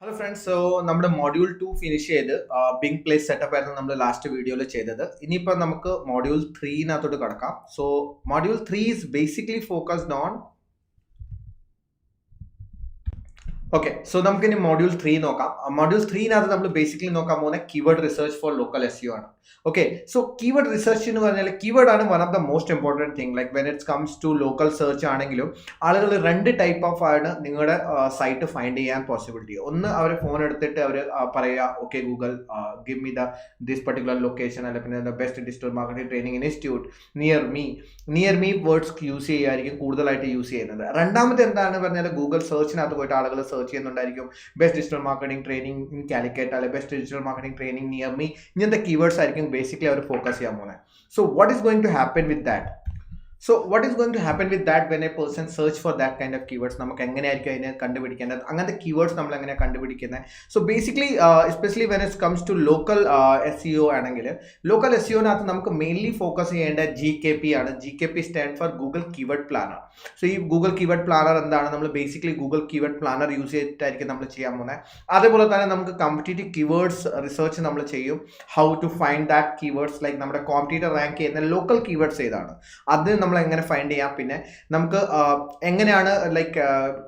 Hello friends, നമ്മുടെ module 2 finish ചെയ്ത് Bing place setup ആയിരുന്നു നമ്മൾ ലാസ്റ്റ് വീഡിയോയിൽ ചെയ്തത്. ഇനിയിപ്പോൾ നമുക്ക് മൊഡ്യൂൾ 3 കടക്കാം. So module 3 is basically focused on okay. So നമുക്കിനി മൊഡ്യൂൾ 3 നോക്കാം. മൊഡ്യൂൾ 3 നമ്മൾ ബേസിക്കലി നോക്കാൻ പോകുന്ന keyword research for local SEO ആണ്. ഓക്കെ, സോ കീവേഡ് റിസർച്ച് എന്ന് പറഞ്ഞാൽ കീവേഡ് ആണ് one of the most important thing. Like when it's comes to local search ആണെങ്കിലും ആളുകൾ രണ്ട് ടൈപ്പ് ഓഫ് ആണ് നിങ്ങളുടെ സൈറ്റ് ഫൈൻഡ് ചെയ്യാൻ പോസിബിലിറ്റി. ഒന്ന് അവർ ഫോൺ എടുത്തിട്ട് അവർ പറയുക, okay Google give me this particular location, അല്ലെങ്കിൽ പിന്നെ the best digital marketing training institute near me words use ചെയ്യുമായിരിക്കും കൂടുതലായിട്ട് യൂസ് ചെയ്യുന്നത്. രണ്ടാമത് എന്താണെന്ന് പറഞ്ഞാൽ ഗൂഗിൾ സെർച്ചിനകത്ത് പോയിട്ട് ആളുകൾ സെർച്ച് ചെയ്യുന്നുണ്ടായിരിക്കും best digital marketing training in Calicut, അല്ലെങ്കിൽ best digital marketing training near me. ഇങ്ങനത്തെ കീവേഡ്സ് ആയിരിക്കും ബേസിക്കലി അവർ ഫോക്കസ് ചെയ്യാൻ പോകുന്നത്. So what is going to happen with that? When a person search for that kind of keywords, നമുക്ക് എങ്ങനെയായിരിക്കും അതിനെ കണ്ടുപിടിക്കേണ്ടത്, അങ്ങനത്തെ കീവേഡ്സ് നമ്മൾ എങ്ങനെയാണ് കണ്ടുപിടിക്കുന്നത്? So basically especially when it comes to local SEO ആണെങ്കിൽ ലോക്കൽ SEOനകത്ത് നമുക്ക് മെയിൻലി ഫോക്കസ് ചെയ്യേണ്ട GKP ആണ്. GKP stand for Google keyword planner. So ഈ ഗൂഗിൾ കീവേഡ് പ്ലാനർ എന്താണ്? നമ്മൾ basically Google keyword planner use ചെയ്തിട്ടായിരിക്കും നമ്മൾ ചെയ്യാൻ പോകുന്നത്. അതേപോലെ തന്നെ നമുക്ക് കോമ്പറ്റീറ്റീവ് കീവേഡ്സ് റിസർച്ച് നമ്മൾ ചെയ്യും. How to find that keywords, like നമ്മുടെ കോമ്പറ്റീറ്റർ റാങ്ക് ചെയ്യുന്ന ലോക്കൽ കീവേഡ്സ് ഏതാണ്, അത് നമ്മൾ എങ്ങനെ ഫൈൻഡ് ചെയ്യാം. പിന്നെ നമുക്ക് എങ്ങനെയാണ് ലൈക്ക്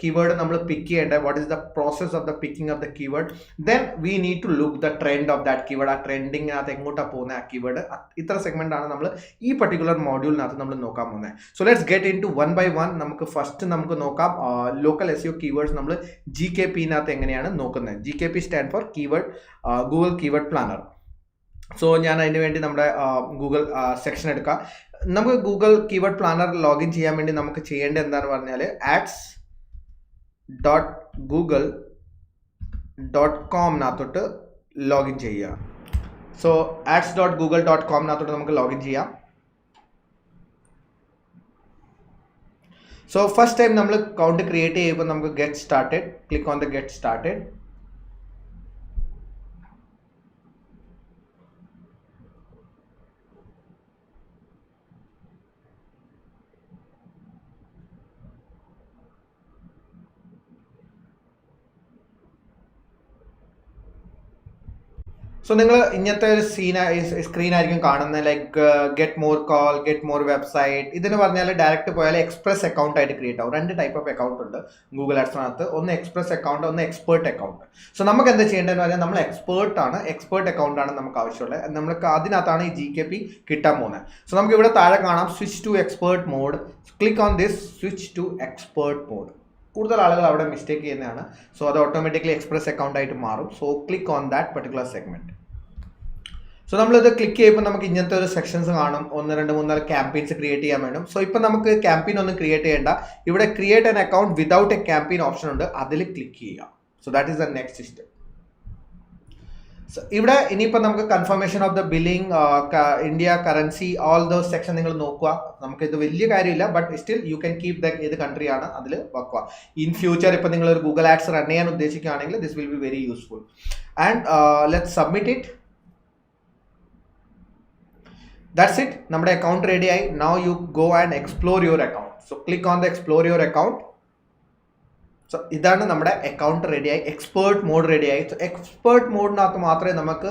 കീവേഡ് നമ്മൾ പിക്ക് ചെയ്യേണ്ടത്, what is the process of the picking of the keyword. Then we need to look the trend of that keyword. ആ ട്രെൻഡിങ്ങിനകത്ത് എങ്ങോട്ടാണ് പോകുന്നത് ആ കീവേഡ്. ഇത്ര സെഗ്മെന്റ് ആണ് നമ്മൾ ഈ പർട്ടിക്കുലർ മോഡ്യൂളിനകത്ത് നമ്മൾ നോക്കാൻ പോകുന്നത്. So let's get into one by one. നമുക്ക് ഫസ്റ്റ് നമുക്ക് നോക്കാം ലോക്കൽ SEO കീവേഡ്സ് നമ്മൾ GKPനകത്ത് എങ്ങനെയാണ് നോക്കുന്നത്. GKP stand for keyword Google keyword planner. So ഞാൻ അതിന് വേണ്ടി നമ്മുടെ ഗൂഗിൾ സെക്ഷൻ എടുക്കാം. നമുക്ക് ഗൂഗിൾ കീവേഡ് പ്ലാനർ ലോഗിൻ ചെയ്യാൻ വേണ്ടി നമുക്ക് ചെയ്യേണ്ടത് എന്താണെന്ന് പറഞ്ഞാൽ ads.google.com ലോഗിൻ ചെയ്യുക. സോ ads.google.com നമുക്ക് ലോഗിൻ ചെയ്യാം. സോ ഫസ്റ്റ് ടൈം നമ്മൾ അക്കൗണ്ട് ക്രിയേറ്റ് ചെയ്യുമ്പോൾ നമുക്ക് get started, click on the get started. So നിങ്ങൾ ഇങ്ങനത്തെ ഒരു സ്ക്രീൻ ആയിരിക്കും കാണുന്നത്. Like get more call, get more website. ഇതിന് പറഞ്ഞാൽ ഡയറക്റ്റ് പോയാൽ എക്സ്പ്രസ് അക്കൗണ്ട് ആയിട്ട് ക്രിയേറ്റ് ആവും. രണ്ട് ടൈപ്പ് ഓഫ് അക്കൗണ്ട് ഉണ്ട് ഗൂഗിൾ ആഡ്സിനകത്ത്. ഒന്ന് എക്സ്പ്രസ് അക്കൗണ്ട്, ഒന്ന് എക്സ്പേർട്ട് അക്കൗണ്ട്. സോ നമുക്ക് എന്താ ചെയ്യേണ്ടതെന്ന് പറഞ്ഞാൽ നമ്മൾ എക്സ്പേർട്ട് അക്കൗണ്ട് ആണ് നമുക്ക് ആവശ്യമുള്ളത്. നമുക്ക് അതിനകത്താണ് ഈ GKP കിട്ടാൻ പോകുന്നത്. സോ നമുക്ക് ഇവിടെ താഴെ കാണാം switch to expert mode. Click on this switch to expert mode. കൂടുതൽ ആളുകൾ അവിടെ മിസ്റ്റേക്ക് ചെയ്യുന്നതാണ്. സോ അത് ഓട്ടോമാറ്റിക്കലി എക്സ്പ്രസ് അക്കൗണ്ട് ആയിട്ട് മാറും. So click on that particular segment. So നമ്മളിത് ക്ലിക്ക് ചെയ്യുമ്പോൾ നമുക്ക് ഇങ്ങനത്തെ ഒരു സെക്ഷൻസ് കാണും. 1 2 3 4 ക്യാമ്പയിൻസ് ക്രിയേറ്റ് ചെയ്യാൻ വേണം. സോ ഇപ്പം നമുക്ക് ക്യാമ്പയിൻ ഒന്നും ക്രിയേറ്റ് ചെയ്യേണ്ട. ഇവിടെ create an account without A campaign option ഉണ്ട്, അതിൽ ക്ലിക്ക് ചെയ്യുക. So that is the next step. So ഇവിടെ ഇനിയിപ്പോൾ നമുക്ക് confirmation of the billing, India currency, all those section നിങ്ങൾ നോക്കുക. നമുക്ക് ഇത് വലിയ കാര്യമില്ല, but still you can keep the ഏത് കൺട്രിയാണ് അതിൽ വെക്കുക. ഇൻ ഫ്യൂച്ചർ ഇപ്പോൾ നിങ്ങൾ ഒരു ഗൂഗിൾ ആഡ്സ് റൺ ചെയ്യാൻ ഉദ്ദേശിക്കുകയാണെങ്കിൽ this will be very useful. And let's submit it. That's it. നമ്മുടെ അക്കൗണ്ട് റെഡി ആയി. Now you go and explore your account. So click on the explore your account. So ഇതാണ് നമ്മുടെ account ready ആയി. Expert mode ready ആയി. So expert മോഡിനകത്ത് മാത്രമേ നമുക്ക്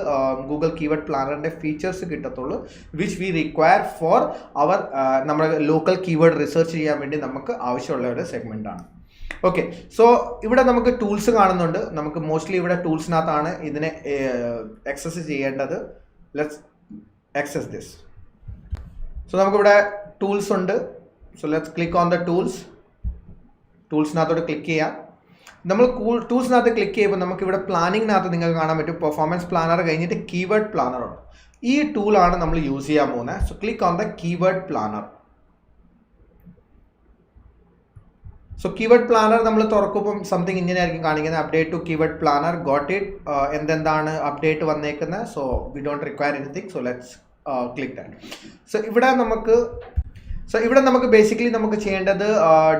Google keyword പ്ലാനറിൻ്റെ features കിട്ടത്തുള്ളൂ, which we require four അവർ നമ്മുടെ local keyword research ചെയ്യാൻ വേണ്ടി നമുക്ക് ആവശ്യമുള്ള ഒരു സെഗ്മെൻ്റ് ആണ്. ഓക്കെ, സോ ഇവിടെ നമുക്ക് ടൂൾസ് കാണുന്നുണ്ട്. നമുക്ക് മോസ്റ്റ്ലി ഇവിടെ ടൂൾസിനകത്താണ് ഇതിനെ ആക്സസ് ചെയ്യേണ്ടത്. Let's access this. സോ നമുക്കിവിടെ ടൂൾസ് ഉണ്ട്. So let's click on the ടൂൾസിനകത്തോട്ട് ക്ലിക്ക് ചെയ്യാം. നമ്മൾ ടൂൾസിനകത്ത് ക്ലിക്ക് ചെയ്യുമ്പോൾ നമുക്കിവിടെ പ്ലാനിങ്ങിനകത്ത് നിങ്ങൾക്ക് കാണാൻ പറ്റും പെർഫോമൻസ് പ്ലാനർ കഴിഞ്ഞിട്ട് കീവേഡ് പ്ലാനർ ഉണ്ട്. ഈ ടൂളാണ് നമ്മൾ യൂസ് ചെയ്യാൻ പോകുന്നത്. So click on the keyword planner. So keyword planner നമ്മൾ തുറക്കുമ്പോൾ സംതിങ് ഇങ്ങനെ ആയിരിക്കും കാണിക്കുന്നത്. Update to keyword planner, got it. എന്താണ് അപ്ഡേറ്റ് വന്നേക്കുന്നത്? So we don't require anything. So let's click that. So ഇവിടെ നമുക്ക് ബേസിക്കലി നമുക്ക് ചെയ്യേണ്ടത്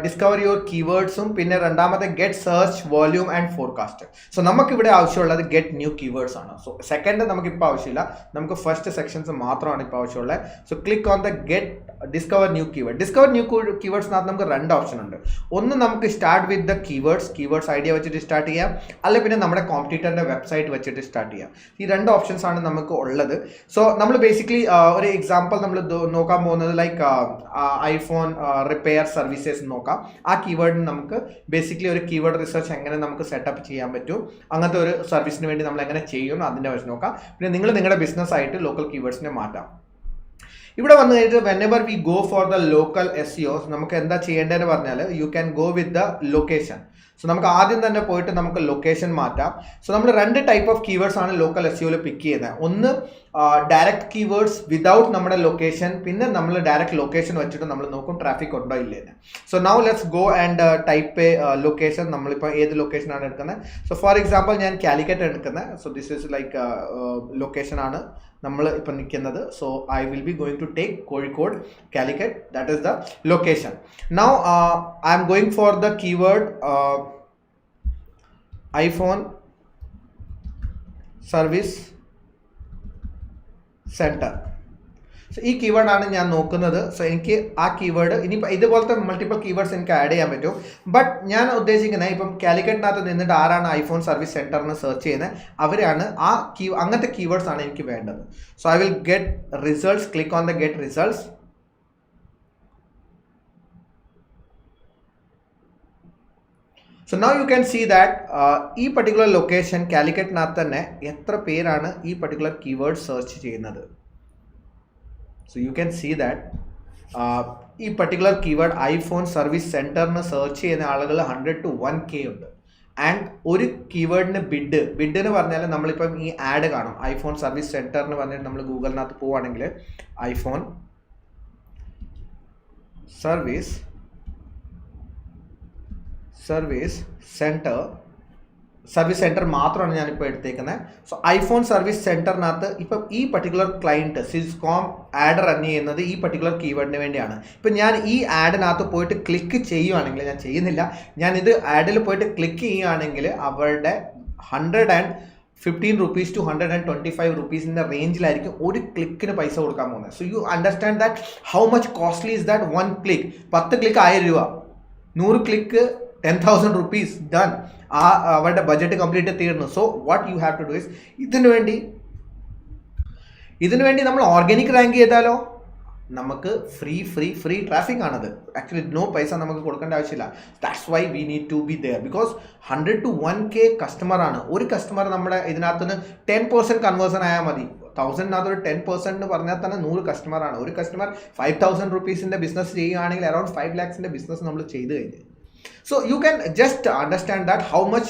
ഡിസ്കവർ യുവർ കീവേഡ്സും പിന്നെ രണ്ടാമത്തെ get search volume and forecast. So നമുക്കിവിടെ ആവശ്യമുള്ളത് ഗെറ്റ് ന്യൂ കീവേഡ്സ് ആണ്. സോ സെക്കൻഡ് നമുക്കിപ്പോൾ ആവശ്യമില്ല, നമുക്ക് ഫസ്റ്റ് സെക്ഷൻസ് മാത്രമാണ് ഇപ്പോൾ ആവശ്യമുള്ളത്. So click on the get discover new കീവേഡ്സിനകത്ത് നമുക്ക് 2 ഓപ്ഷൻ ഉണ്ട്. ഒന്ന് നമുക്ക് start with the keywords idea വെച്ചിട്ട് സ്റ്റാർട്ട് ചെയ്യാം, അല്ല പിന്നെ നമ്മുടെ കോമ്പറ്റീറ്ററിന്റെ വെബ്സൈറ്റ് വെച്ചിട്ട് സ്റ്റാർട്ട് ചെയ്യാം. ഈ 2 ഓപ്ഷൻസ് ആണ് നമുക്ക് ഉള്ളത്. സോ നമ്മൾ ബേസിക്കലി ഒരു എക്സാമ്പിൾ നമ്മൾ നോക്കാൻ പോകുന്നത് ലൈക്ക് ഐഫോൺ റിപ്പയർ സർവീസസ് നോക്കാം. ആ കീവേഡിന് നമുക്ക് ബേസിക്കലി ഒരു കീവേഡ് റിസർച്ച് എങ്ങനെ നമുക്ക് സെറ്റപ്പ് ചെയ്യാൻ പറ്റും, അങ്ങനത്തെ ഒരു സർവീസിന് വേണ്ടി നമ്മൾ എങ്ങനെ ചെയ്യും അതിൻ്റെ വെച്ച് നോക്കാം. പിന്നെ നിങ്ങൾ നിങ്ങളുടെ ബിസിനസ് ആയിട്ട് ലോക്കൽ കീവേഡ്സിനെ മാറ്റാം. ഇവിടെ വന്നു കഴിഞ്ഞിട്ട് whenever we go for the local SEOs നമുക്ക് എന്താ ചെയ്യേണ്ടതെന്ന് പറഞ്ഞാൽ U can go with the location. So നമുക്ക് ആദ്യം തന്നെ പോയിട്ട് നമുക്ക് ലൊക്കേഷൻ മാറ്റാം. സോ നമ്മൾ 2 ടൈപ്പ് ഓഫ് കീവേഡ്സ് ആണ് ലോക്കൽ SEOയിൽ പിക്ക് ചെയ്യുന്നത്. ഒന്ന് ഡയറക്റ്റ് കീവേഡ്സ് വിതൗട്ട് നമ്മുടെ ലൊക്കേഷൻ, പിന്നെ നമ്മൾ ഡയറക്റ്റ് ലൊക്കേഷൻ വെച്ചിട്ട് നമ്മൾ നോക്കും ട്രാഫിക് ഉണ്ടോ ഇല്ലേന്ന്. So now let's go and type a location. നമ്മളിപ്പോൾ ഏത് ലൊക്കേഷനാണ് എടുക്കുന്നത്? സോ ഫോർ എക്സാമ്പിൾ ഞാൻ കാലിക്കറ്റ് എടുക്കുന്നത്. So this is like location ആണ് നമ്മൾ ഇപ്പം നിൽക്കുന്നത്. So I will be going to take Kozhikode Calicut, that is the location. Now I'm going for the keyword iPhone service centre. So ഈ കീവേഡാണ് ഞാൻ നോക്കുന്നത്. സോ എനിക്ക് ആ കീവേഡ് ഇനിയിപ്പോൾ ഇതുപോലത്തെ മൾട്ടിപ്പിൾ കീവേഡ്സ് എനിക്ക് ആഡ് ചെയ്യാൻ പറ്റും. ബട്ട് ഞാൻ ഉദ്ദേശിക്കുന്നത് ഇപ്പം കാലിക്കറ്റിനകത്ത് നിന്നിട്ട് ആരാണ് ഐഫോൺ സർവീസ് സെൻറ്ററിന് സെർച്ച് ചെയ്യുന്നത്, അവരാണ് ആ അങ്ങനത്തെ കീവേഡ്സ് ആണ് എനിക്ക് വേണ്ടത്. So I will get results, click on the get results. So now you can see that ഈ പർട്ടിക്കുലർ ലൊക്കേഷൻ കാലിക്കറ്റിനകത്ത് തന്നെ എത്ര പേരാണ് ഈ പർട്ടിക്കുലർ കീവേഡ് സെർച്ച് ചെയ്യുന്നത്. So you can see that ഈ പർട്ടിക്കുലർ കീവേഡ് ഐഫോൺ സർവീസ് സെൻറ്ററിന് സെർച്ച് ചെയ്യുന്ന ആളുകൾ 100 to 1K ഉണ്ട്. ആൻഡ് ഒരു കീവേഡിന് ബിഡ് പറഞ്ഞാൽ നമ്മളിപ്പം ഈ ആഡ് കാണും ഐഫോൺ സർവീസ് സെൻറ്ററിന് പറഞ്ഞിട്ട് നമ്മൾ ഗൂഗിളിനകത്ത് പോവുകയാണെങ്കിൽ ഐഫോൺ സർവീസ് സെൻറ്റർ മാത്രമാണ് ഞാനിപ്പോൾ എടുത്തേക്കുന്നത്. സോ ഐഫോൺ സർവീസ് സെൻറ്ററിനകത്ത് ഇപ്പം ഈ പർട്ടിക്കുലർ ക്ലയൻറ്റ് സിസ്കോം ആഡ് റൺ ചെയ്യുന്നത് ഈ പർട്ടിക്കുലർ കീവേഡിന് വേണ്ടിയാണ്. ഇപ്പം ഞാൻ ഈ ആഡിനകത്ത് പോയിട്ട് ക്ലിക്ക് ചെയ്യുകയാണെങ്കിൽ, ഞാൻ ചെയ്യുന്നില്ല, ഞാനിത് ആഡിൽ പോയിട്ട് ക്ലിക്ക് ചെയ്യുകയാണെങ്കിൽ അവരുടെ 115 rupees to 125 rupees റേഞ്ചിലായിരിക്കും ഒരു ക്ലിക്കിന് പൈസ കൊടുക്കാൻ പോകുന്നത്. So you understand that how much costly is that 1 click. 10 click 1000 രൂപ, 100 ക്ലിക്ക് 10,000 rupees ഡൺ. അവരുടെ ബഡ്ജറ്റ് കംപ്ലീറ്റ് തീർന്നു. So what you have to do is ഇതിനു വേണ്ടി നമ്മൾ ഓർഗാനിക് റാങ്ക് ചെയ്താലോ നമുക്ക് ഫ്രീ ട്രാഫിക് ആണത്. ആക്ച്വലി നോ പൈസ നമുക്ക് കൊടുക്കേണ്ട ആവശ്യമില്ല. That's why we need to be there because 100 to 1K കസ്റ്റമറാണ്. ഒരു കസ്റ്റമർ നമ്മുടെ ഇതിനകത്തുനിന്ന് 10% കൺവേർഷൻ ആയാൽ മതി. 1000-നകത്ത് ഒരു 10% എന്ന് പറഞ്ഞാൽ തന്നെ 100 കസ്റ്റമറാണ്. ഒരു കസ്റ്റമർ 5,000 rupees ബിസിനസ് ചെയ്യുകയാണെങ്കിൽ അറൌണ്ട് 5 lakhs ബിസിനസ് നമ്മൾ ചെയ്ത് കഴിഞ്ഞ്. So you can just understand that how much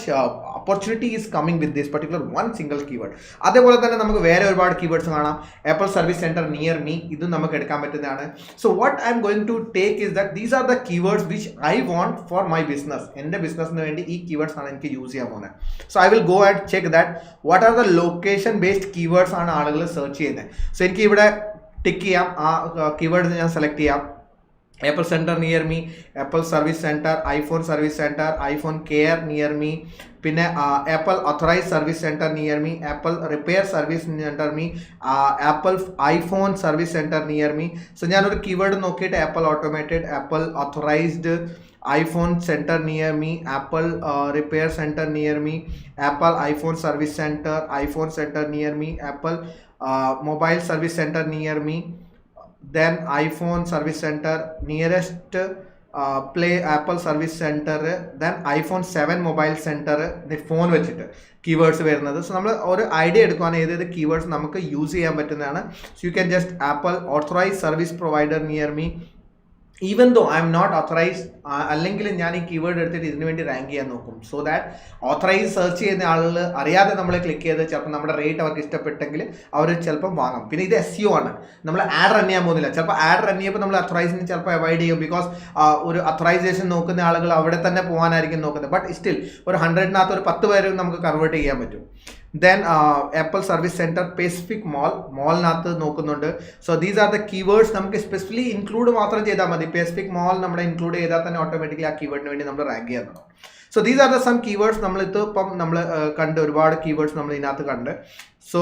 opportunity is coming with this particular one single keyword. അതേപോലെ തന്നെ നമുക്ക് വേറെ ഒരുപാട് കീവേഡ്സ് കാണാം. Apple service centre near me, ഇതും നമുക്ക് എടുക്കാൻ പറ്റുന്നതാണ്. So what I'm going to take is that these are the keywords which I want for my business. എൻ്റെ ബിസിനസ്സിന് വേണ്ടി ഈ കീവേഡ്സ് ആണ് എനിക്ക് യൂസ് ചെയ്യാൻ പോകുന്നത്. So I will go and check that what are the location based keywords ആണ് ആളുകൾ സെർച്ച് ചെയ്യുന്നത്. സോ എനിക്ക് ഇവിടെ ടിക്ക് ചെയ്യാം, ആ കീവേഡ് ഞാൻ സെലക്ട് ചെയ്യാം. Apple Center near me, Apple Service Center, iPhone Service Center, iPhone Care near me, പിന്നെ Apple Authorized Service Center near me, Apple Repair Service Center me, Apple iPhone Service Center near me. So ഞാനൊരു keyword നോക്കിയിട്ട് Apple Automated, Apple Authorized iPhone Center near me, Apple Repair Center near me, Apple iPhone Service Center, iPhone Center near me, Apple Mobile Service Center near me, then iPhone Service Center nearest Play Apple Service Center, then iPhone 7 Mobile Center, phone വെച്ചിട്ട് keywords വരുന്നത്. So നമ്മൾ ഒരു idea എടുക്കുകയാണെങ്കിൽ ഏത് keywords നമുക്ക് use ചെയ്യാൻ പറ്റുന്നതാണ്. So you can just Apple authorised service provider near me, even though I'm not authorised, അല്ലെങ്കിൽ ഞാൻ ഈ കീവേഡ് എടുത്തിട്ട് ഇതിനു വേണ്ടി റാങ്ക് ചെയ്യാൻ നോക്കും. സോ ദാറ്റ് ഓത്തറൈസ് സെർച്ച് ചെയ്യുന്ന ആളുകൾ അറിയാതെ നമ്മൾ ക്ലിക്ക് ചെയ്ത് ചിലപ്പോൾ നമ്മുടെ റേറ്റ് അവർക്ക് ഇഷ്ടപ്പെട്ടെങ്കിൽ അവർ ചിലപ്പം വാങ്ങും. പിന്നെ ഇത് SEO ആണ്, നമ്മൾ ആഡ് റൺ ചെയ്യാൻ പോകുന്നില്ല. ചിലപ്പോൾ ആഡ് റൺ ചെയ്യുമ്പോൾ നമ്മൾ അത്തോറൈസിന് ചിലപ്പോൾ അവോയ്ഡ് ചെയ്യും. ബിക്കോസ് ഒരു അത്തോറൈസേഷൻ നോക്കുന്ന ആളുകൾ അവിടെ തന്നെ പോകാനായിരിക്കും നോക്കുന്നത്. ബട്ട് സ്റ്റിൽ ഒരു 100-നകത്ത് ഒരു 10 പേര് നമുക്ക് കൺവേർട്ട് ചെയ്യാൻ പറ്റും. Then Apple service center Pacific മോളിനകത്ത് നോക്കുന്നുണ്ട്. So these are the keywords. നമുക്ക് സ്പെഷ്യലി ഇൻക്ലൂഡ് മാത്രം ചെയ്താൽ മതി. പെസിഫിക് മോൾ നമ്മുടെ ഇൻക്ലൂഡ് ചെയ്താൽ തന്നെ ഓട്ടോമാറ്റിക്കലി ആ കീവേഡിന് വേണ്ടി നമ്മൾ റാങ്ക് ചെയ്യാൻ തുടങ്ങും. So these are the sum keywords. നമ്മളിത് ഇപ്പം നമ്മൾ കണ്ട് ഒരുപാട് കീവേഡ്സ് നമ്മൾ ഇതിനകത്ത് കണ്ട്. So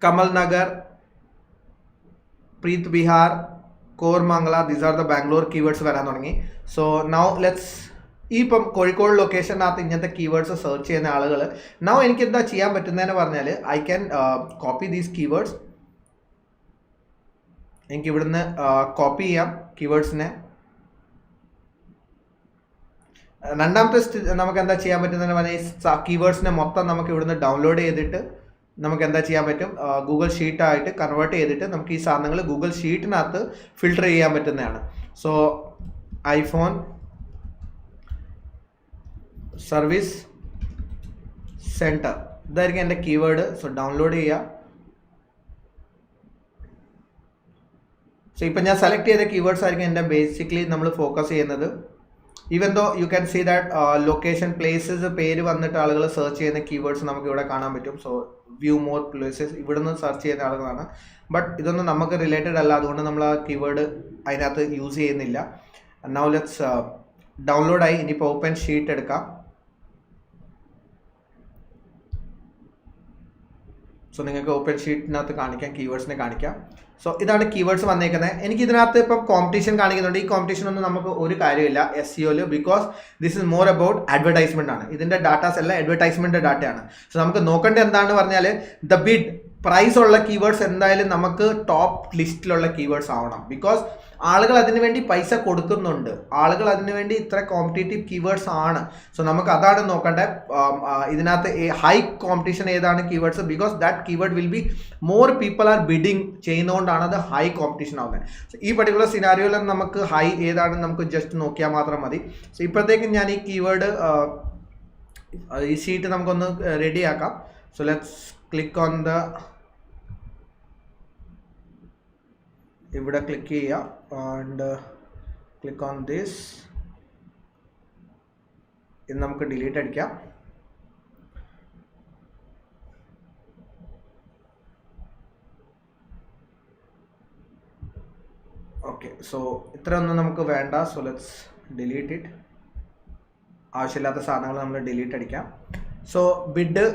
Kamal Nagar, Preet Bihar, Koramangala, these are the Bangalore keywords വരാൻ തുടങ്ങി. സോ നൗ ലെറ്റ്സ് ഈ ഇപ്പം കോഴിക്കോട് ലൊക്കേഷനകത്ത് ഇങ്ങനത്തെ കീവേഡ്സ് സെർച്ച് ചെയ്യുന്ന ആളുകൾ നൗ എനിക്ക് എന്താ ചെയ്യാൻ പറ്റുന്നതെന്ന് പറഞ്ഞാൽ I can copy these keywords. എനിക്ക് ഇവിടുന്ന് കോപ്പി ചെയ്യാം കീവേഡ്സിനെ. രണ്ടാമത്തെ നമുക്ക് എന്താ ചെയ്യാൻ പറ്റുന്നതെന്ന് പറഞ്ഞാൽ കീവേഡ്സിനെ മൊത്തം നമുക്ക് ഇവിടുന്ന് ഡൗൺലോഡ് ചെയ്തിട്ട് നമുക്ക് എന്താ ചെയ്യാൻ പറ്റും, ഗൂഗിൾ ഷീറ്റായിട്ട് കൺവേർട്ട് ചെയ്തിട്ട് നമുക്ക് ഈ സാധനങ്ങൾ ഗൂഗിൾ ഷീറ്റിനകത്ത് ഫിൽട്ടർ ചെയ്യാൻ പറ്റുന്നതാണ്. സോ ഐഫോൺ സർവീസ് സെൻറ്റർ ഇതായിരിക്കും എൻ്റെ കീവേഡ്. സോ ഡൗൺലോഡ് ചെയ്യുക. സോ ഇപ്പം ഞാൻ സെലക്ട് ചെയ്ത കീവേഡ്സ് ആയിരിക്കും എൻ്റെ ബേസിക്കലി നമ്മൾ ഫോക്കസ് ചെയ്യുന്നത്. Even though you can see that location, places, പേര് വന്നിട്ട് ആളുകൾ സെർച്ച് ചെയ്യുന്ന കീവേഡ്സ് നമുക്ക് ഇവിടെ കാണാൻ പറ്റും. സോ വ്യൂ മോർ പ്ലേസസ് ഇവിടുന്ന് സെർച്ച് ചെയ്യുന്ന ആളുകളാണ്. ബട്ട് ഇതൊന്നും നമുക്ക് റിലേറ്റഡ് അല്ല, അതുകൊണ്ട് നമ്മൾ ആ കീവേഡ് അതിനകത്ത് യൂസ് ചെയ്യുന്നില്ല. നൗ ലെറ്റ്സ് ഡൗൺലോഡായി. ഇനിയിപ്പോൾ ഓപ്പൺ ഷീറ്റ് എടുക്കാം. സോ നിങ്ങൾക്ക് ഓപ്പൺ ഷീറ്റിനകത്ത് കാണിക്കാം, കീവേഡ്സിനെ കാണിക്കാം. സോ ഇതാണ് കീവേഡ്സ് വന്നേക്കുന്നത്. എനിക്ക് ഇതിനകത്ത് ഇപ്പം കോമ്പറ്റീഷൻ കാണിക്കുന്നുണ്ട്. ഈ കോമ്പറ്റീഷൻ ഒന്നും നമുക്ക് ഒരു കാര്യമില്ല SEOയിൽ, because this is more about advertisement ആണ്. ഇതിന്റെ ഡാറ്റാസ് എല്ലാം അഡ്വർടൈസ്മെന്റ് ഡാറ്റയാണ്. സോ നമുക്ക് നോക്കേണ്ടത് എന്താണെന്ന് പറഞ്ഞാൽ ദ ബിഡ് പ്രൈസ് ഉള്ള കീവേഡ്സ് എന്തായാലും നമുക്ക് ടോപ്പ് ലിസ്റ്റിലുള്ള കീവേഡ്സ് ആവണം. ബിക്കോസ് ആളുകൾ അതിനു വേണ്ടി പൈസ കൊടുക്കുന്നുണ്ട്, ആളുകൾ അതിനു വേണ്ടി ഇത്ര കോമ്പറ്റേറ്റീവ് കീവേഡ്സ് ആണ്. സോ നമുക്ക് അതാണ് നോക്കേണ്ടത്. ഇതിനകത്ത് ഹൈ കോമ്പറ്റീഷൻ ഏതാണ് keywords, because that keyword will be more people are bidding ചെയ്യുന്നതുകൊണ്ടാണ് അത് ഹൈ കോമ്പറ്റീഷൻ ആവുന്നത്. സോ ഈ പർട്ടിക്കുലർ സിനാരിയോയിൽ നമുക്ക് ഹൈ ഏതാണെന്ന് നമുക്ക് ജസ്റ്റ് നോക്കിയാൽ മാത്രം മതി. സോ ഇപ്പോഴത്തേക്കും ഞാൻ ഈ കീവേഡ് ഈ ഷീറ്റ് നമുക്കൊന്ന് റെഡിയാക്കാം. So let's click on the ഇവിടെ ക്ലിക്ക് ചെയ്യുക ആൻഡ് ക്ലിക്ക് ഓൺ ദിസ്. ഇത് നമുക്ക് ഡിലീറ്റ് അടിക്കാം. ഓക്കെ, സോ ഇത്രയൊന്നും നമുക്ക് വേണ്ട. So let's delete it. ആവശ്യമില്ലാത്ത സാധനങ്ങൾ നമ്മൾ ഡിലീറ്റ് അടിക്കാം. സോ ബിഡ്,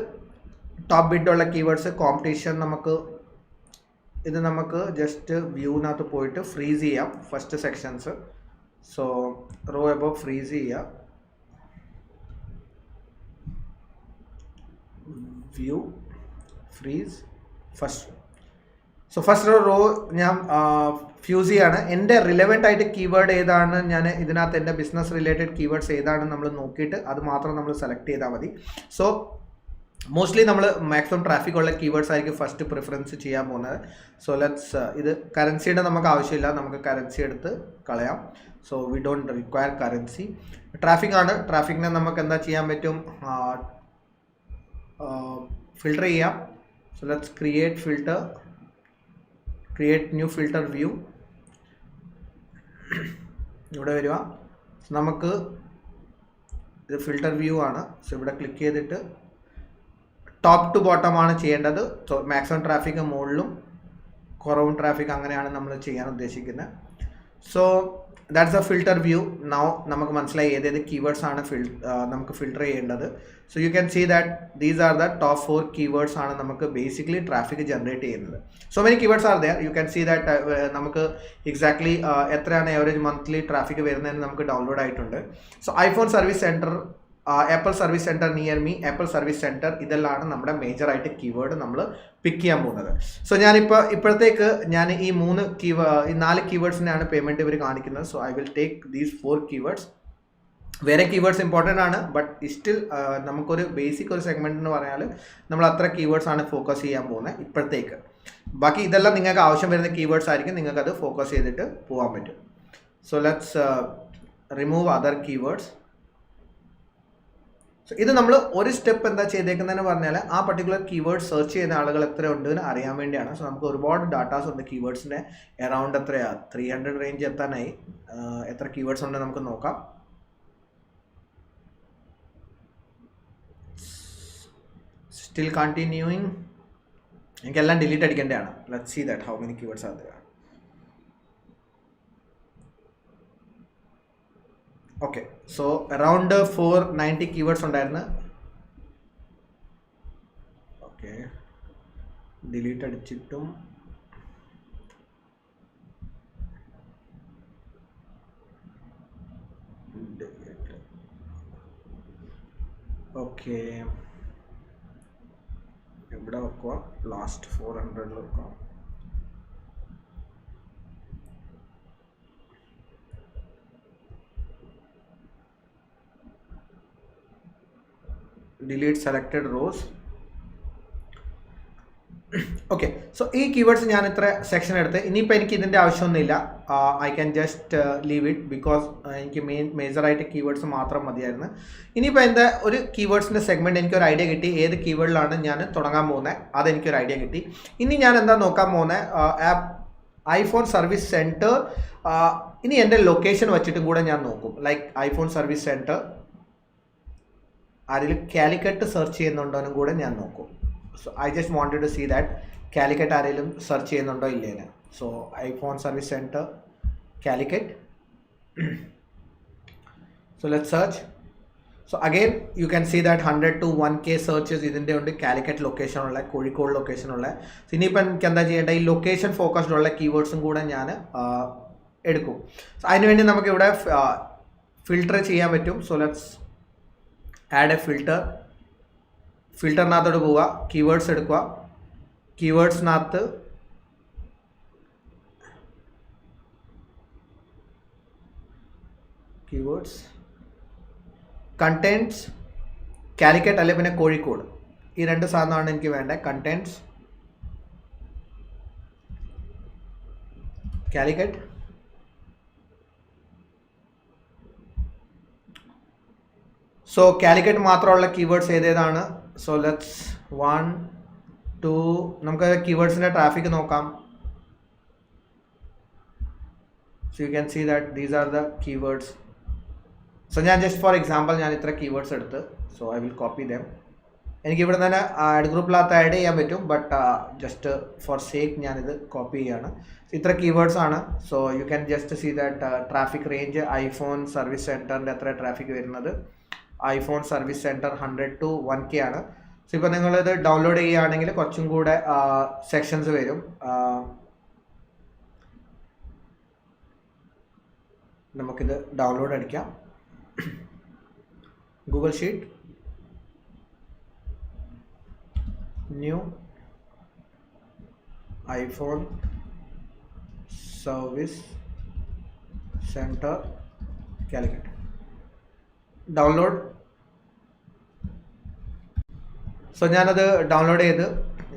ടോപ്പ് ബിഡുള്ള കീവേഡ്സ്, കോമ്പറ്റീഷൻ, ഇത് നമുക്ക് ജസ്റ്റ് വ്യൂവിനകത്ത് പോയിട്ട് ഫ്രീസ് ചെയ്യാം first sections. So row above freeze ചെയ്യുക, view freeze first. So first row ഞാൻ ഫ്യൂസ് ചെയ്യാണ്. എൻ്റെ റിലവൻ്റ് ആയിട്ട് കീവേഡ് ഏതാണ്, ഞാൻ ഇതിനകത്ത് എൻ്റെ ബിസിനസ് റിലേറ്റഡ് കീവേഡ്സ് ഏതാണെന്ന് നമ്മൾ നോക്കിയിട്ട് അത് മാത്രം നമ്മൾ സെലക്ട് ചെയ്താൽ മതി. സോ മോസ്റ്റ്ലി നമ്മൾ മാക്സിമം ട്രാഫിക് ഉള്ള കീവേഡ്സ് ആയിരിക്കും ഫസ്റ്റ് പ്രിഫറൻസ് ചെയ്യാൻ പോകുന്നത്. സോ ലെറ്റ്സ് ഇത് കറൻസിയുടെ നമുക്ക് ആവശ്യമില്ല, നമുക്ക് കറൻസി എടുത്ത് കളയാം. So we don't require currency. Traffic ആണ്, ട്രാഫിക്കിനെ നമുക്ക് എന്താ ചെയ്യാൻ പറ്റും, ഫിൽട്ടർ ചെയ്യാം. So let's create filter, create new filter view. ഇവിടെ വരിക. നമുക്ക് ഇത് ഫിൽട്ടർ വ്യൂ ആണ്. സോ ഇവിടെ ക്ലിക്ക് ചെയ്തിട്ട് ടോപ്പ് ടു ബോട്ടം ആണ് ചെയ്യേണ്ടത്. സോ മാക്സിമം ട്രാഫിക് മുകളിലും കുറവും ട്രാഫിക് അങ്ങനെയാണ് നമ്മൾ ചെയ്യാൻ ഉദ്ദേശിക്കുന്നത്. So that's a filter view. Now നമുക്ക് മനസ്സിലായി ഏതേത് കീവേഡ്സ് ആണ് നമുക്ക് ഫിൽട്ടർ ചെയ്യേണ്ടത്. So you can see that these are the top 4 keywords ആണ് നമുക്ക് ബേസിക്കലി ട്രാഫിക് ജനറേറ്റ് ചെയ്യുന്നത്. So many keywords are there. You can see that നമുക്ക് എക്സാക്ട്ലി എത്രയാണ് ആവറേജ് മന്ത്ലി ട്രാഫിക് വരുന്നതെന്ന് നമുക്ക് ഡൗൺലോഡ് ആയിട്ടുണ്ട്. So iPhone service centre, Apple service centre near me, Apple service centre, ഇതെല്ലാം നമ്മുടെ മേജറായിട്ട് കീവേഡ് നമ്മൾ പിക്ക് ചെയ്യാൻ പോകുന്നത്. സോ ഇപ്പോഴത്തേക്ക് ഞാൻ ഈ 4 കീവേഡ്സിനാണ് പേയ്മെൻറ്റ് ഇവർ കാണിക്കുന്നത്. So I will take these 4 keywords. വേറെ കീവേഡ്സ് ഇമ്പോർട്ടൻ്റ് ആണ്, ബട്ട് സ്റ്റിൽ നമുക്കൊരു ബേസിക് ഒരു സെഗ്മെൻറ്റ് എന്ന് പറഞ്ഞാൽ നമ്മൾ അത്ര കീവേഡ്സ് ആണ് ഫോക്കസ് ചെയ്യാൻ പോകുന്നത് ഇപ്പോഴത്തേക്ക്. ബാക്കി ഇതെല്ലാം നിങ്ങൾക്ക് ആവശ്യം വരുന്ന കീവേഡ്സ് ആയിരിക്കും, നിങ്ങൾക്കത് ഫോക്കസ് ചെയ്തിട്ട് പോകാൻ പറ്റും. So let's remove other keywords. So ഇത് നമ്മൾ ഒരു സ്റ്റെപ്പ് എന്താ ചെയ്തേക്കുന്നതെന്ന് പറഞ്ഞാൽ ആ പർട്ടിക്കുലർ കീവേഡ് സെർച്ച് ചെയ്യുന്ന ആളുകൾ എത്ര ഉണ്ട് എന്ന് അറിയാൻ വേണ്ടിയാണ്. സോ നമുക്ക് ഒരുപാട് ഡാറ്റാസ് ഉണ്ട് കീവേഡ്സിൻ്റെ. അറൗണ്ട് എത്രയാണ്, 300 റേഞ്ച് എത്താനായി. എത്ര കീവേഡ്സ് ഉണ്ട് നമുക്ക് നോക്കാം. Still continuing. എനിക്കെല്ലാം ഡിലീറ്റ് അടിക്കേണ്ടതാണ്. Let's see that how many keywords are there. Okay, so around 490 keywords ഉണ്ടായിരുന്നു. ഓക്കെ, ഡിലീറ്റ് അടിച്ചിട്ടും ഓക്കെ, ഇവിടെ വെക്കുക, ലാസ്റ്റ് 400 വെക്കുക. Delete selected rows. Okay, so ഈ കീവേഡ്സ് ഞാൻ ഇത്ര സെക്ഷൻ എടുത്ത്, ഇനിയിപ്പോൾ എനിക്ക് ഇതിൻ്റെ ആവശ്യമൊന്നുമില്ല. I can just leave it because എനിക്ക് മേജറായിട്ട് കീവേഡ്സ് മാത്രം മതിയായിരുന്നു. ഇനിയിപ്പോൾ എൻ്റെ ഒരു കീവേഡ്സിൻ്റെ സെഗ്മെൻറ്റ് എനിക്കൊരു ഐഡിയ കിട്ടി, ഏത് കീവേഡിലാണ് ഞാൻ തുടങ്ങാൻ പോകുന്നത് അതെനിക്കൊരു ഐഡിയ കിട്ടി. ഇനി ഞാൻ എന്താ നോക്കാൻ പോകുന്നത്, ആപ്പ് ഐഫോൺ സർവീസ് സെൻറ്റർ. ഇനി എൻ്റെ ലൊക്കേഷൻ വെച്ചിട്ടും കൂടെ ഞാൻ നോക്കും. ലൈക്ക് ഐഫോൺ സർവീസ് സെൻറ്റർ ആരെങ്കിലും കാലിക്കറ്റ് സെർച്ച് ചെയ്യുന്നുണ്ടോന്നും കൂടെ ഞാൻ നോക്കും. So I just wanted to see that Calicut ആരെങ്കിലും സെർച്ച് ചെയ്യുന്നുണ്ടോ ഇല്ലേന്ന്. So iPhone service center Calicut. So let search. So again you can see that 100 to 1K searches ഇതിൻ്റെ ഉണ്ട്. കാലിക്കറ്റ് ലൊക്കേഷനുള്ള, കോഴിക്കോട് ലൊക്കേഷനുള്ള. ഇനിയിപ്പോൾ എനിക്ക് എന്താ ചെയ്യേണ്ടത്, ഈ ലൊക്കേഷൻ ഫോക്കസ്ഡ് ഉള്ള കീവേഡ്സും കൂടെ ഞാൻ എടുക്കും. സോ അതിനുവേണ്ടി നമുക്കിവിടെ ഫിൽട്ടർ ചെയ്യാൻ പറ്റും. So let's add a filter. ഫിൽറ്ററിനകത്തോട്ട് പോവുക, കീവേഡ്സ് എടുക്കുക. കീവേഡ്സിനകത്ത് കീവേഡ്സ് കണ്ടെൻറ്റ്സ് കാലിക്കറ്റ് അല്ലെ പിന്നെ കോഴിക്കോട്, ഈ രണ്ട് സാധനമാണ് എനിക്ക് വേണ്ടത്. കണ്ടെൻറ്റ്സ് കാലിക്കറ്റ്. സോ കാലിക്കറ്റ് മാത്രമുള്ള കീവേഡ്സ് ഏതേതാണ്? സോ ലെറ്റ്സ് 1 2 നമുക്ക് കീവേഡ്സിൻ്റെ ട്രാഫിക് നോക്കാം. So you can see that these are the keywords. So ഞാൻ ജസ്റ്റ് ഫോർ എക്സാമ്പിൾ ഞാൻ ഇത്ര കീവേഡ്സ് എടുത്ത്, so I will copy them. എനിക്കിവിടെ തന്നെ ആഡ് ഗ്രൂപ്പിനകത്ത് ആഡ് ചെയ്യാൻ പറ്റും, ബട്ട് ജസ്റ്റ് ഫോർ സേക്ക് ഞാനിത് കോപ്പി ചെയ്യാണ്. ഇത്ര കീവേഡ്സ് ആണ്. So you can just see that traffic range iPhone service സെൻറ്ററിൻ്റെ എത്ര ട്രാഫിക് വരുന്നത്. IPhone service centre 100 to 1K ആണ്. സോ ഇപ്പോൾ നിങ്ങളിത് ഡൗൺലോഡ് ചെയ്യുകയാണെങ്കിൽ കുറച്ചും കൂടെ സെക്ഷൻസ് വരും. നമുക്കിത് ഡൗൺലോഡ് അടിക്കാം. Google sheet, new iPhone service center Calicut, download. So ഞാനത് ഡൗൺലോഡ് ചെയ്ത്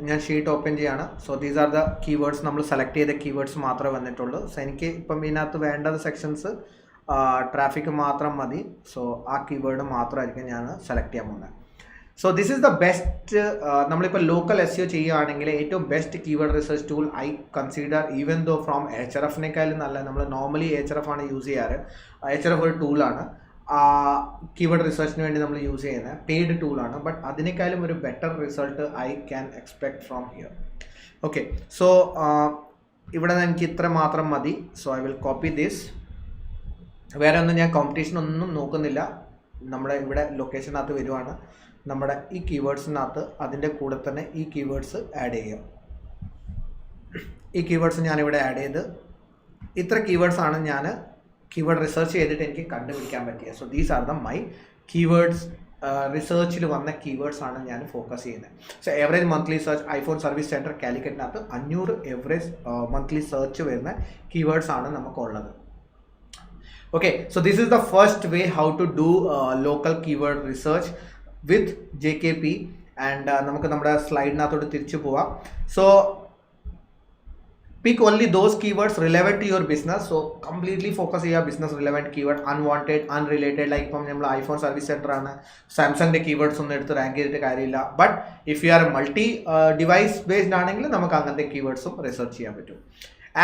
ഞാൻ ഷീറ്റ് ഓപ്പൺ ചെയ്യാണ്. So these are the keywords, നമ്മൾ സെലക്ട് ചെയ്ത കീവേഡ്സ് മാത്രമേ വന്നിട്ടുള്ളൂ. സോ എനിക്ക് ഇപ്പം ഇതിനകത്ത് വേണ്ടത് സെക്ഷൻസ് ട്രാഫിക് മാത്രം മതി. സോ ആ കീവേഡ് മാത്രമായിരിക്കും ഞാൻ സെലക്ട് ചെയ്യാൻ പോകുന്നത്. So this is the best. നമ്മളിപ്പോൾ ലോക്കൽ SEO ചെയ്യുകയാണെങ്കിൽ ഏറ്റവും best keyword research tool I consider, even though from HRFനേക്കാളും നല്ല. നമ്മൾ നോർമലി HRF ആണ് യൂസ് ചെയ്യാറ്. HRF ഒരു ടൂളാണ്, കീവേഡ് റിസർച്ചിന് വേണ്ടി നമ്മൾ യൂസ് ചെയ്യുന്ന പെയ്ഡ് ടൂളാണ്. ബട്ട് അതിനേക്കാളും ഒരു better result I can expect from here. Okay, so ഇവിടെ എനിക്ക് ഇത്ര മാത്രം മതി. So I will copy this. വേറെ ഒന്നും ഞാൻ കോമ്പറ്റീഷൻ ഒന്നും നോക്കുന്നില്ല. നമ്മുടെ ഇവിടെ ലൊക്കേഷനകത്ത് വരുവാണ്. നമ്മുടെ ഈ കീവേഡ്സിനകത്ത് അതിൻ്റെ കൂടെ തന്നെ ഈ കീവേഡ്സ് ആഡ് ചെയ്യാം. ഈ കീവേഡ്സ് ഞാനിവിടെ ആഡ് ചെയ്ത്, ഇത്ര കീവേഡ്സാണ് ഞാൻ കീവേഡ് റിസർച്ച് ചെയ്തിട്ട് എനിക്ക് കണ്ടുപിടിക്കാൻ പറ്റിയത്. So these are the my keywords. റിസർച്ചിൽ വന്ന കീവേഡ്സ് ആണ് ഞാൻ ഫോക്കസ് ചെയ്യുന്നത്. So average monthly search iPhone service center കാലിക്കറ്റിനകത്ത് 500 എവറേജ് മന്ത്ലി സെർച്ച് വരുന്ന കീവേഡ്സ് ആണ് നമുക്കുള്ളത്. Okay, so this is the first way how to do local keyword research with JKP. And നമുക്ക് നമ്മുടെ സ്ലൈഡിനകത്തോട്ട് തിരിച്ചു പോവാം. So pick only those keywords relevant to your business. So completely focus on your business relevant keyword, unwanted, unrelated. Like ഇപ്പം നമ്മൾ iPhone service centre ആണ്, സാംസങ്ങിൻ്റെ keywords ഒന്നും എടുത്ത് റാങ്ക് ചെയ്തിട്ട് കാര്യമില്ല. But if you R multi device based ആണെങ്കിൽ നമുക്ക് അങ്ങനത്തെ കീവേഡ്സും റിസർച്ച് ചെയ്യാൻ പറ്റും.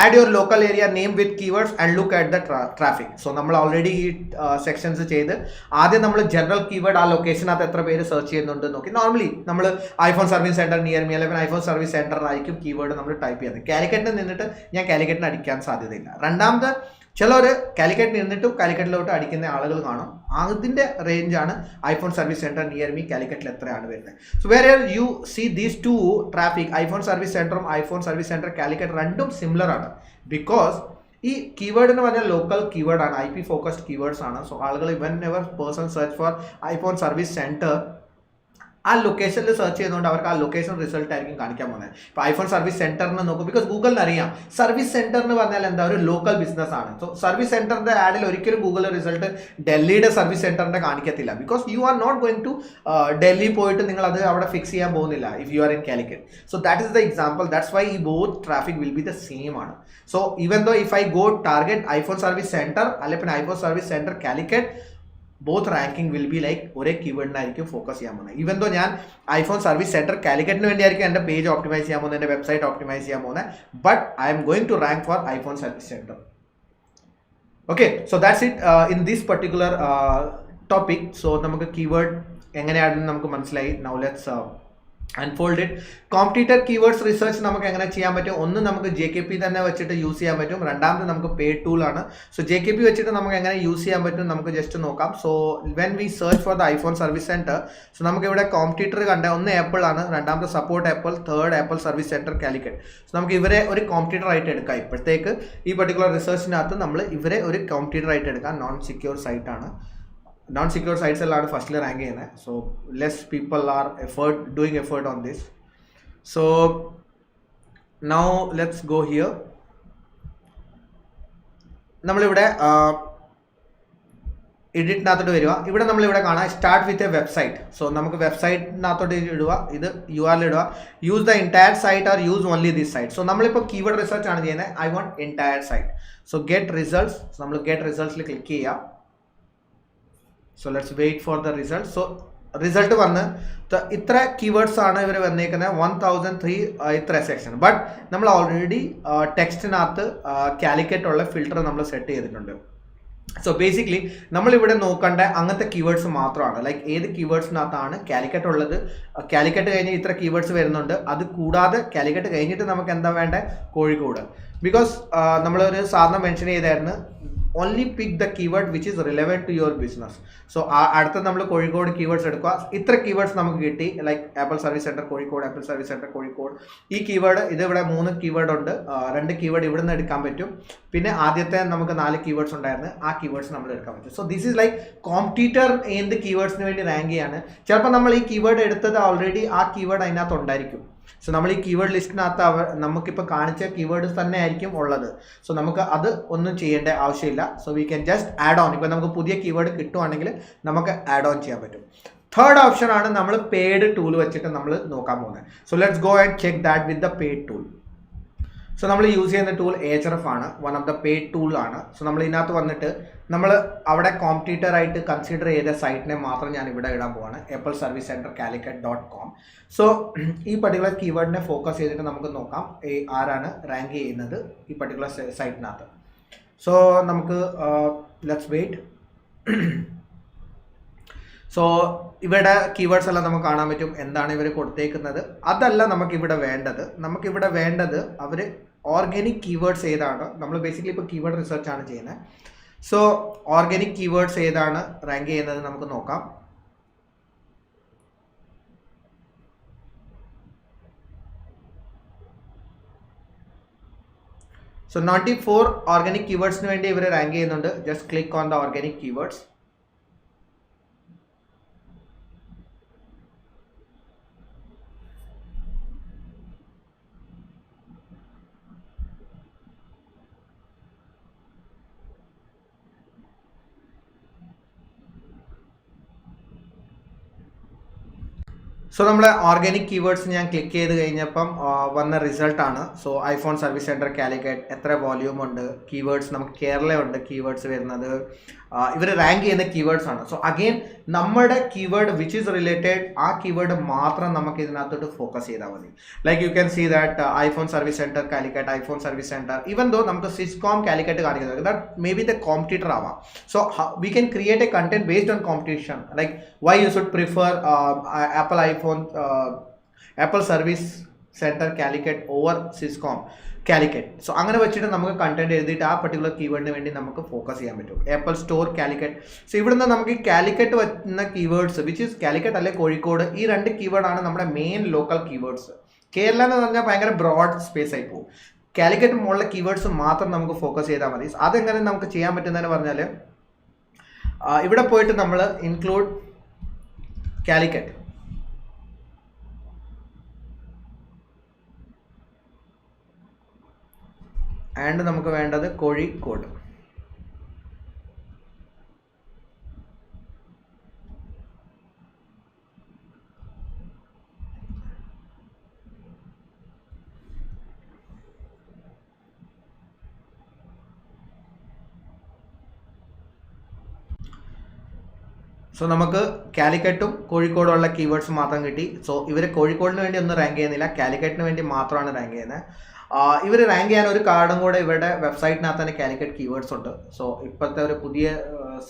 Add your local area name with keywords and look at the traffic. So നമ്മൾ ഓൾറെഡി ഈ സെക്ഷൻസ് ചെയ്ത് ആദ്യം നമ്മൾ ജനറൽ കീവേഡ് ആ ലൊക്കേഷനകത്ത് എത്ര പേര് സെർച്ച് ചെയ്യുന്നുണ്ട് നോക്കി. നോർമലി നമ്മൾ iPhone service centre near me അല്ലെങ്കിൽ ഐഫോൺ സർവീസ് സെൻറ്ററിലായിരിക്കും കീവേഡ് നമ്മൾ ടൈപ്പ് ചെയ്യുന്നത്. കാലിക്കറ്റിൽ നിന്നിട്ട് ഞാൻ കാലിക്കറ്റിന് അടിക്കാൻ സാധ്യതയില്ല. രണ്ടാമത് ചിലർ കാലിക്കറ്റിൽ നിന്നിട്ടും കാലിക്കറ്റിലോട്ട് അടിക്കുന്ന ആളുകൾ കാണും. അതിൻ്റെ റേഞ്ചാണ് iPhone service centre near me കാലിക്കറ്റിൽ എത്രയാണ് വരുന്നത്. സോ വേറെ you see these two traffic, iPhone service സെൻറ്ററും ഐഫോൺ സർവീസ് സെൻറ്റർ കാലിക്കറ്റ് രണ്ടും സിമിലർ ആണ്. ബിക്കോസ് ഈ കീവേഡ് എന്ന് പറഞ്ഞാൽ ലോക്കൽ കീവേഡ് ആണ്, IP ഫോക്കസ്ഡ് കീവേഡ്സ് ആണ്. സോ ആളുകൾ whenever person search for iPhone service center ആ ലൊക്കേഷനിൽ സെർച്ച് ചെയ്യുന്നതുകൊണ്ട് അവർക്ക് ആ ലൊക്കേഷൻ റിസൾട്ട് ആയിരിക്കും കാണിക്കാൻ പോകുന്നത്. ഇപ്പോൾ ഐഫോൺ സർവീസ് സെന്ററിന് നോക്കും, ബിക്കോസ് ഗൂഗിളിന് അറിയാം സർവീസ് സെന്റർ എന്ന് പറഞ്ഞാൽ എന്താ ഒരു ലോക്കൽ ബിസിനസ് ആണ്. സോ സർവീസ് സെന്ററിന്റെ ആഡിൽ ഒരിക്കലും ഗൂഗിൾ റിസൾട്ട് ഡൽഹിയുടെ സർവീസ് സെന്ററിന്റെ കാണിക്കത്തില്ല, because you are not going to Delhi പോയിട്ട് നിങ്ങൾ അത് അവിടെ ഫിക്സ് ചെയ്യാൻ പോകുന്നില്ല if you are in Calicut. So that is the example, that's why ഈ both traffic will be the same ആണ്. So even though if I go target iPhone service center അല്ലെങ്കിൽ പിന്നെ iPhone service center Calicut, both ranking will be like ഒരേ കീവേഡിനായിരിക്കും focus ചെയ്യാൻ പോകുന്നത്. Even though ഞാൻ iPhone service centre കാലിക്കറ്റിന് വേണ്ടിയായിരിക്കും എൻ്റെ page optimise ചെയ്യാൻ പോകുന്നത്, എൻ്റെ വെബ്സൈറ്റ് ഓപ്റ്റിമൈസ് ചെയ്യാൻ പോകുന്നത്, but I'm going to rank for iPhone service centre. Okay, so that's it in this particular topic. So നമുക്ക് കീവേഡ് എങ്ങനെയാണെന്ന് നമുക്ക് മനസ്സിലായി. Now let's unfold it. Competitor keywords research നമുക്ക് എങ്ങനെ ചെയ്യാൻ പറ്റും? ഒന്ന് നമുക്ക് JKP തന്നെ വെച്ചിട്ട് യൂസ് ചെയ്യാൻ പറ്റും, രണ്ടാമത് നമുക്ക് പെയ്ഡ് ടൂൾ ആണ്. സോ JKP വെച്ചിട്ട് നമുക്ക് എങ്ങനെ യൂസ് ചെയ്യാൻ പറ്റും നമുക്ക് ജസ്റ്റ് നോക്കാം. So when we search for the iPhone service centre, so നമുക്ക് ഇവിടെ കോമ്പറ്റീറ്റർ കണ്ട ഒന്ന് ആപ്പിൾ ആണ്, രണ്ടാമത്തെ support apple, third apple service center Calicut. So നമുക്ക് ഇവരെ ഒരു കോമ്പറ്റീറ്റർ ആയിട്ട് എടുക്കാം. ഇപ്പോഴത്തേക്ക് ഈ പർട്ടിക്കുലർ റിസർച്ചിനകത്ത് നമ്മൾ ഇവരെ ഒരു കോമ്പറ്റീറ്റർ ആയിട്ട് എടുക്കാം. നോൺ സെക്യൂർ സൈറ്റ് ആണ്, നോൺ സെക്യൂർ സൈറ്റ്സ് എല്ലാമാണ് ഫസ്റ്റിൽ റാങ്ക് ചെയ്യുന്നത്. So less people are doing effort on this. So now let's go here. നമ്മളിവിടെ എഡിറ്റിനകത്തോട്ട് വരിക. ഇവിടെ നമ്മളിവിടെ കാണാം start with a website. So നമുക്ക് വെബ്സൈറ്റിനകത്തോട്ട് ഇടുക, ഇത് URL ഇടുക, use the entire site or use only this site. So നമ്മളിപ്പോൾ കീവേഡ് റിസർച്ച് ആണ് ചെയ്യുന്നത്, I want entire site. So get results, നമ്മൾ ഗെറ്റ് റിസൾട്ട്സിൽ ക്ലിക്ക് ചെയ്യാം. So let's wait for the result. So result വന്ന് ഇത്ര കീവേഡ്സ് ആണ് ഇവർ വന്നേക്കുന്നത്, 1003 ഇത്ര സെക്ഷൻ. ബട്ട് നമ്മൾ ഓൾറെഡി ടെക്സ്റ്റിനകത്ത് കാലിക്കറ്റ് ഉള്ള ഫിൽറ്റർ നമ്മൾ സെറ്റ് ചെയ്തിട്ടുണ്ട്. സോ ബേസിക്കലി നമ്മളിവിടെ നോക്കേണ്ട അങ്ങനത്തെ കീവേഡ്സ് മാത്രമാണ്, ലൈക്ക് ഏത് കീവേഡ്സിനകത്താണ് കാലിക്കറ്റ് ഉള്ളത്. കാലിക്കറ്റ് കഴിഞ്ഞ് ഇത്ര കീവേഡ്സ് വരുന്നുണ്ട്, അത് കൂടാതെ കാലിക്കറ്റ് കഴിഞ്ഞിട്ട് നമുക്ക് എന്താ വേണ്ടത്, കോഴിക്കോട്. ബിക്കോസ് നമ്മളൊരു സാധനം മെൻഷൻ ചെയ്തായിരുന്നു, only pick the keyword which is relevant to your business. So അടുത്ത നമ്മൾ കോഴിക്കോട് കീവേഡ്സ് എടുക്കുക. ഇത്ര കീവേഡ്സ് നമുക്ക് കിട്ടി, like Apple service centre Kozhikode, apple service centre Kozhikode. ഈ കീവേഡ് ഇത് ഇവിടെ 3 കീവേഡ് ഉണ്ട്, 2 കീവേഡ് ഇവിടെ നിന്ന് എടുക്കാൻ പറ്റും. പിന്നെ ആദ്യത്തെ നമുക്ക് 4 കീവേഡ്സ് ഉണ്ടായിരുന്നു, ആ കീവേഡ്സ് നമ്മൾ എടുക്കാൻ പറ്റും. So this is like competitor എന്ത് കീവേഡ്സിന് വേണ്ടി റാങ്ക് ചെയ്യാണ്. ചിലപ്പോൾ നമ്മൾ ഈ കീവേഡ് എടുത്തത് ഓൾറെഡി ആ കീവേഡ് അതിനകത്ത് ഉണ്ടായിരിക്കും. സോ നമ്മൾ ഈ കീവേഡ് ലിസ്റ്റിനകത്ത് നമുക്കിപ്പോൾ കാണിച്ച കീവേഡ്സ് തന്നെ ആയിരിക്കും ഉള്ളത്. സോ നമുക്ക് അത് ഒന്നും ചെയ്യേണ്ട ആവശ്യമില്ല. So we can just add on. ഇപ്പോൾ നമുക്ക് പുതിയ കീവേഡ് കിട്ടുവാണെങ്കിൽ നമുക്ക് ആഡ് ഓൺ ചെയ്യാൻ പറ്റും. തേർഡ് ഓപ്ഷൻ ആണ് നമ്മൾ പെയ്ഡ് ടൂൾ വെച്ചിട്ട് നമ്മൾ നോക്കാൻ പോകുന്നത്. So let's go and check that with the paid tool. So നമ്മൾ യൂസ് ചെയ്യുന്ന ടൂൾ Ahref ആണ്, one of the paid tool ആണ്. സോ നമ്മൾ ഇതിനകത്ത് വന്നിട്ട് നമ്മൾ അവിടെ കോമ്പറ്റീറ്റർ ആയിട്ട് കൺസിഡർ ചെയ്ത സൈറ്റിനെ മാത്രം ഞാൻ ഇവിടെ ഇടാൻ പോവാണ്, ആപ്പിൾ സർവീസ് സെന്റർ കാലിക്കറ്റ്.com. സോ ഈ പർട്ടിക്കുലർ കീവേഡിനെ ഫോക്കസ് ചെയ്തിട്ട് നമുക്ക് നോക്കാം ആരാണ് റാങ്ക് ചെയ്യുന്നത് ഈ പർട്ടിക്കുലർ സൈറ്റിനകത്ത്. സോ നമുക്ക് ലെറ്റ്സ് വെയിറ്റ്. സോ ഇവിടെ കീവേഡ്സ് എല്ലാം നമുക്ക് കാണാൻ പറ്റും, എന്താണ് ഇവർ കൊടുത്തേക്കുന്നത്. അതല്ല നമുക്കിവിടെ വേണ്ടത് അവർ ഓർഗാനിക് കീവേഡ്സ് ഏതാണ്. നമ്മൾ ബേസിക്കലി ഇപ്പോൾ കീവേഡ് റിസർച്ച് ആണ് ചെയ്യുന്നത്. സോ ഓർഗാനിക് കീവേഡ്സ് ഏതാണ് റാങ്ക് ചെയ്യുന്നത് നമുക്ക് നോക്കാം. സോ 94 ഓർഗാനിക് കീവേഡ്സിന് വേണ്ടി ഇവർ റാങ്ക് ചെയ്യുന്നുണ്ട്. Just click on the organic keywords. So നമ്മൾ ഓർഗാനിക് കീവേഡ്സ് ഞാൻ ക്ലിക്ക് ചെയ്ത് കഴിഞ്ഞപ്പം വന്ന റിസൾട്ടാണ്. So iPhone service center Calicut, എത്ര വോല്യൂം ഉണ്ട്, കീവേഡ്സ് നമുക്ക് കേരളയുണ്ട് കീവേഡ്സ് വരുന്നത്, ഇവർ റാങ്ക് ചെയ്യുന്ന കീവേഡ്സ് ആണ്. സോ അഗെയിൻ നമ്മുടെ കീവേഡ് വിച്ച് ഈസ് റിലേറ്റഡ് ആ കീവേഡ് മാത്രം നമുക്ക് ഇതിനകത്തോട്ട് ഫോക്കസ് ചെയ്താൽ മതി. Like you can see that iPhone service center Calicut, iPhone service center, even though നമുക്ക് സിസ്കോം കാലിക്കറ്റ് കാണിക്കുന്നത് that may be the competitor ആവാം. So we can create a content based on competition, like why you should prefer Apple service center Calicut over Siscom Calicut. So അങ്ങനെ വെച്ചിട്ട് നമുക്ക് content എഴുതിയിട്ട് ആ particular കീവേഡിന് വേണ്ടി നമുക്ക് ഫോക്കസ് ചെയ്യാൻ പറ്റും. Apple store Calicut. സോ ഇവിടുന്ന് നമുക്ക് ഈ കാലിക്കറ്റ് വരുന്ന കീവേഡ്സ് വിച്ച് ഈസ് കാലിക്കറ്റ് അല്ലെ കോഴിക്കോട്, ഈ 2 കീവേഡാണ് നമ്മുടെ മെയിൻ ലോക്കൽ കീവേഡ്സ്. കേരള എന്ന് പറഞ്ഞാൽ ഭയങ്കര ബ്രോഡ് സ്പേസ് ആയി പോകും. കാലിക്കറ്റ് മുകളിലെ കീവേഡ്സ് മാത്രം നമുക്ക് ഫോക്കസ് ചെയ്താൽ മതി. അതെങ്ങനെ നമുക്ക് ചെയ്യാൻ പറ്റുന്നതെന്ന് പറഞ്ഞാൽ ഇവിടെ പോയിട്ട് നമ്മൾ ഇൻക്ലൂഡ് കാലിക്കറ്റ് ആൻഡ് നമുക്ക് വേണ്ടത് കോഴിക്കോട്. സോ നമുക്ക് കാലിക്കറ്റും കോഴിക്കോടും ഉള്ള കീവേഡ്സ് മാത്രം കിട്ടി. സോ ഇവർ കോഴിക്കോടിന് വേണ്ടി ഒന്നും റാങ്ക് ചെയ്യുന്നില്ല, കാലിക്കറ്റിന് വേണ്ടി മാത്രമാണ് റാങ്ക് ചെയ്യുന്നത്. ഇവർ റാങ്ക് ചെയ്യാൻ ഒരു കാർഡും കൂടെ ഇവരുടെ വെബ്സൈറ്റിനകത്ത് തന്നെ കാലിക്കറ്റ് കീവേഡ്സ് ഉണ്ട്. സോ ഇപ്പോഴത്തെ ഒരു പുതിയ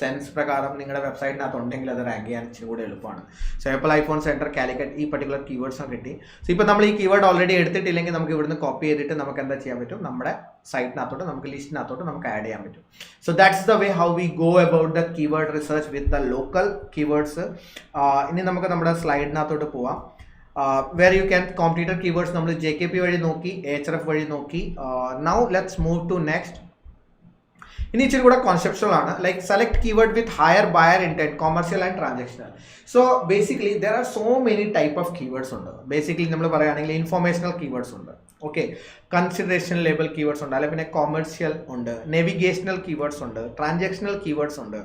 സെൻസ് പ്രകാരം നിങ്ങളുടെ വെബ്സൈറ്റിനകത്ത് ഉണ്ടെങ്കിൽ അത് റാങ്ക് ചെയ്യാൻ ഇച്ചിരി കൂടെ എളുപ്പമാണ്. So apple iPhone centre Calicut ഈ പർട്ടിക്കുലർ കീവേഡ്സും കിട്ടി. സോ ഇപ്പോൾ നമ്മൾ ഈ കീവേഡ് ഓൾറെഡി എടുത്തിട്ടില്ലെങ്കിൽ നമുക്ക് ഇവിടുന്ന് കോപ്പി ചെയ്തിട്ട് നമുക്ക് എന്താ ചെയ്യാൻ പറ്റും, നമ്മുടെ സൈറ്റിനകത്തോട്ട് നമുക്ക് ലിസ്റ്റിനകത്തോട്ട് നമുക്ക് ആഡ് ചെയ്യാൻ പറ്റും. So that's the way how we go about the keyword research with the local keywords. ഇനി നമുക്ക് നമ്മുടെ സ്ലൈഡിനകത്തോട്ട് പോവാം. where you can competitor keywords നമ്മൾ JKP വഴി നോക്കി, HRF വഴി നോക്കി. Now let's move to next. ഇനി ഇച്ചിരി കൂടെ കോൺസെപ്ച്വൽ ആണ്. Like select keyword with higher buyer intent, commercial and transactional. So basically there are so many type of keywords ഉണ്ട്. ബേസിക്കലി നമ്മൾ പറയുകയാണെങ്കിൽ ഇൻഫോർമേഷണൽ കീവേഡ്സ് ഉണ്ട്, ഓക്കെ, കൺസിഡറേഷൻ ലേബൽ കീവേഡ്സ് ഉണ്ട്, അല്ലെങ്കിൽ പിന്നെ കൊമേഴ്സ്യൽ ഉണ്ട്, നെവിഗേഷണൽ കീവേഡ്സ് ഉണ്ട്, ട്രാൻസാക്ഷണൽ കീവേഡ്സ് ഉണ്ട്.